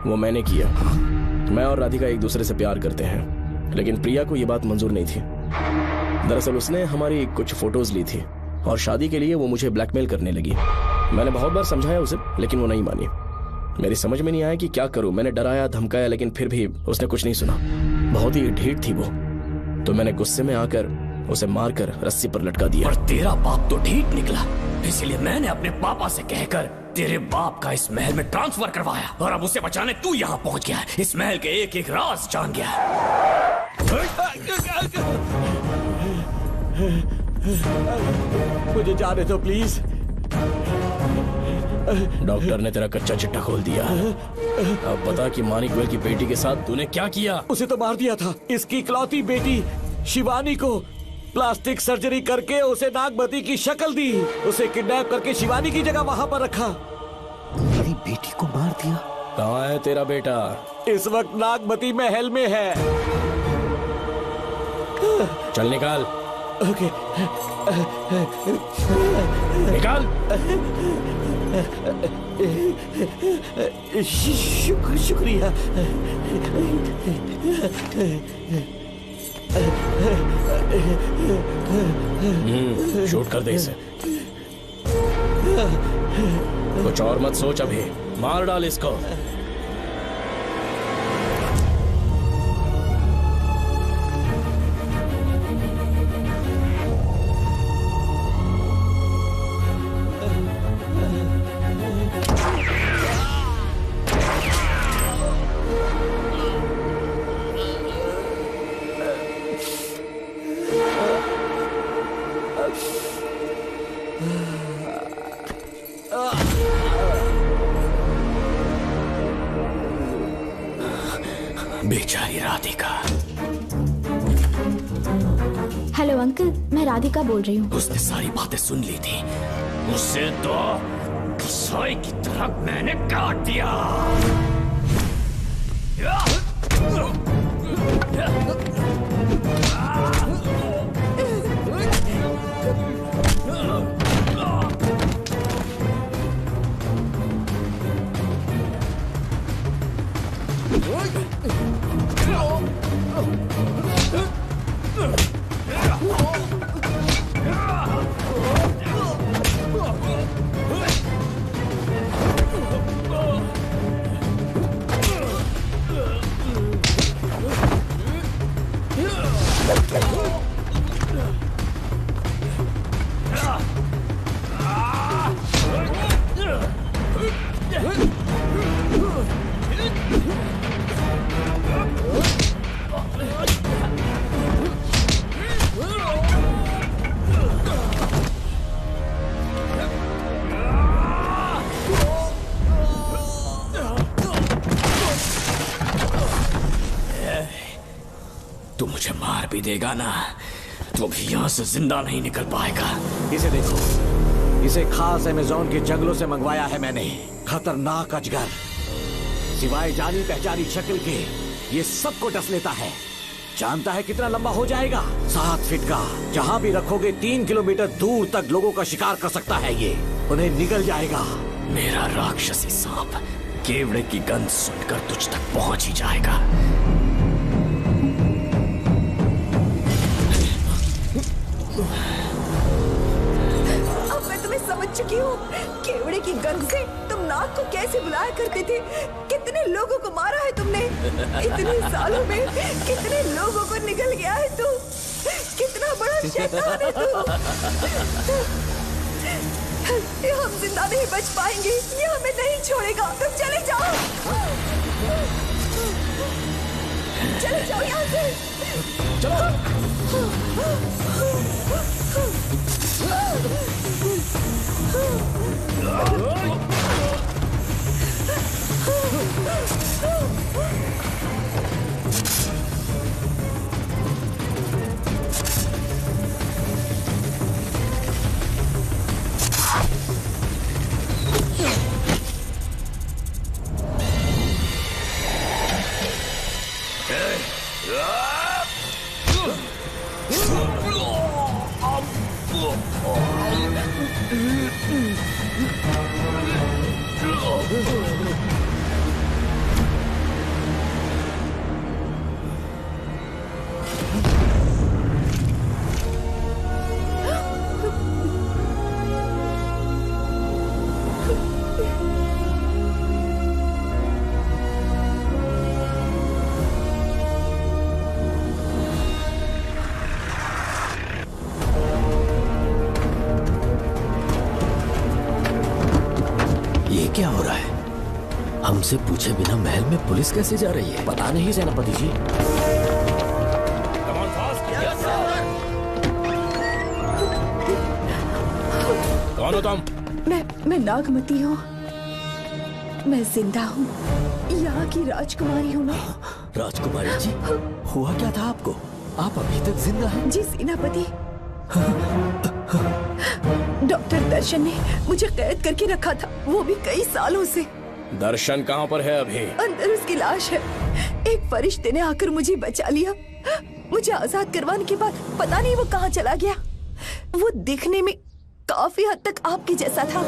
वो मैंने किया। मैं और राधिका एक दूसरे से प्यार करते हैं, लेकिन प्रिया को ये बात मंजूर नहीं थी। दरअसल उसने हमारी कुछ फोटोज ली थी और शादी के लिए वो मुझे ब्लैकमेल करने लगी। मैंने बहुत बार समझाया उसे, लेकिन वो नहीं मानी। मेरी समझ में नहीं आया कि क्या करूं। मैंने डराया धमकाया, लेकिन फिर भी उसने कुछ नहीं सुना। बहुत ही ढीठ थी वो, तो मैंने गुस्से में आकर उसे मारकर रस्सी पर लटका दिया।
और तेरा बाप तो ढीठ निकला, इसलिए मैंने अपने पापा से कहकर तेरे बाप का इस महल में ट्रांसफर करवाया, और अब उसे बचाने तू यहाँ पहुँच गया है। इस महल के एक एक राज जान गया है।
मुझे जाने दो प्लीज।
डॉक्टर ने तेरा कच्चा चिट्ठा खोल दिया। अब बता कि मानिकवेल की बेटी के साथ तूने क्या किया?
उसे तो मार दिया था। इसकी इकलौती बेटी शिवानी को प्लास्टिक सर्जरी करके उसे नागमती की शक्ल दी। उसे किडनैप करके शिवानी की जगह वहाँ पर रखा।
मेरी बेटी को मार दिया?
कहाँ है तेरा बेटा?
इस वक्त नागमती महल में है।
चल निकाल।
ओके।
निकाल।
शुक्रिया।
शूट कर दे इसे। कुछ और मत सोच, अभी मार डाल इसको।
बेचारी राधिका।
हेलो अंकल, मैं राधिका बोल रही हूँ।
उसने सारी बातें सुन ली थी। उसे तो कसाई की तरह मैंने काट दिया। तू मुझे मार भी देगा ना, तो भी यहाँ से जिंदा नहीं निकल पाएगा।
इसे देखो, इसे खास अमेज़न के जंगलों से मंगवाया है मैंने। खतरनाक अजगर, सिवाय जानी पहचानी शक्ल के ये सबको डस लेता है। जानता है कितना लंबा हो जाएगा? 7 फीट का। जहाँ भी रखोगे 3 किलोमीटर दूर तक लोगों का शिकार कर सकता है ये। उन्हें निगल जाएगा।
मेरा राक्षसी सांप केवड़े की गंध सुनकर तुझ तक पहुंच ही जाएगा।
अब मैं तुम्हें समझ चुकी हूँ। केवड़े की गंध से तुम नाग को कैसे बुलाया करते थे। कितने लोगों को मारा है तुमने। इतने सालों में कितने लोगों को निगल गया है तू। कितना बड़ा शैतान है तू। हम जिंदा नहीं बच पाएंगे। ये हमें नहीं छोड़ेगा। तुम चले जाओ, चले जाओ यहाँ से।
क्या हो रहा है? हमसे पूछे बिना महल में पुलिस कैसे जा रही है?
पता नहीं सेनापति जी।
कौन हो तुम?
मैं नागमती हूँ। मैं जिंदा हूँ। यहाँ की राजकुमारी हूँ मैं।
राजकुमारी जी, हुआ क्या था आपको? आप अभी तक जिंदा हैं?
जी सेनापति। डॉक्टर दर्शन ने मुझे कैद करके रखा था, वो भी कई सालों से।
दर्शन कहाँ पर है अभी?
अंदर उसकी लाश है। एक फरिश्ते ने आकर मुझे बचा लिया। मुझे आजाद करवाने के बाद पता नहीं वो कहाँ चला गया। वो दिखने में काफी हद तक आपके जैसा था।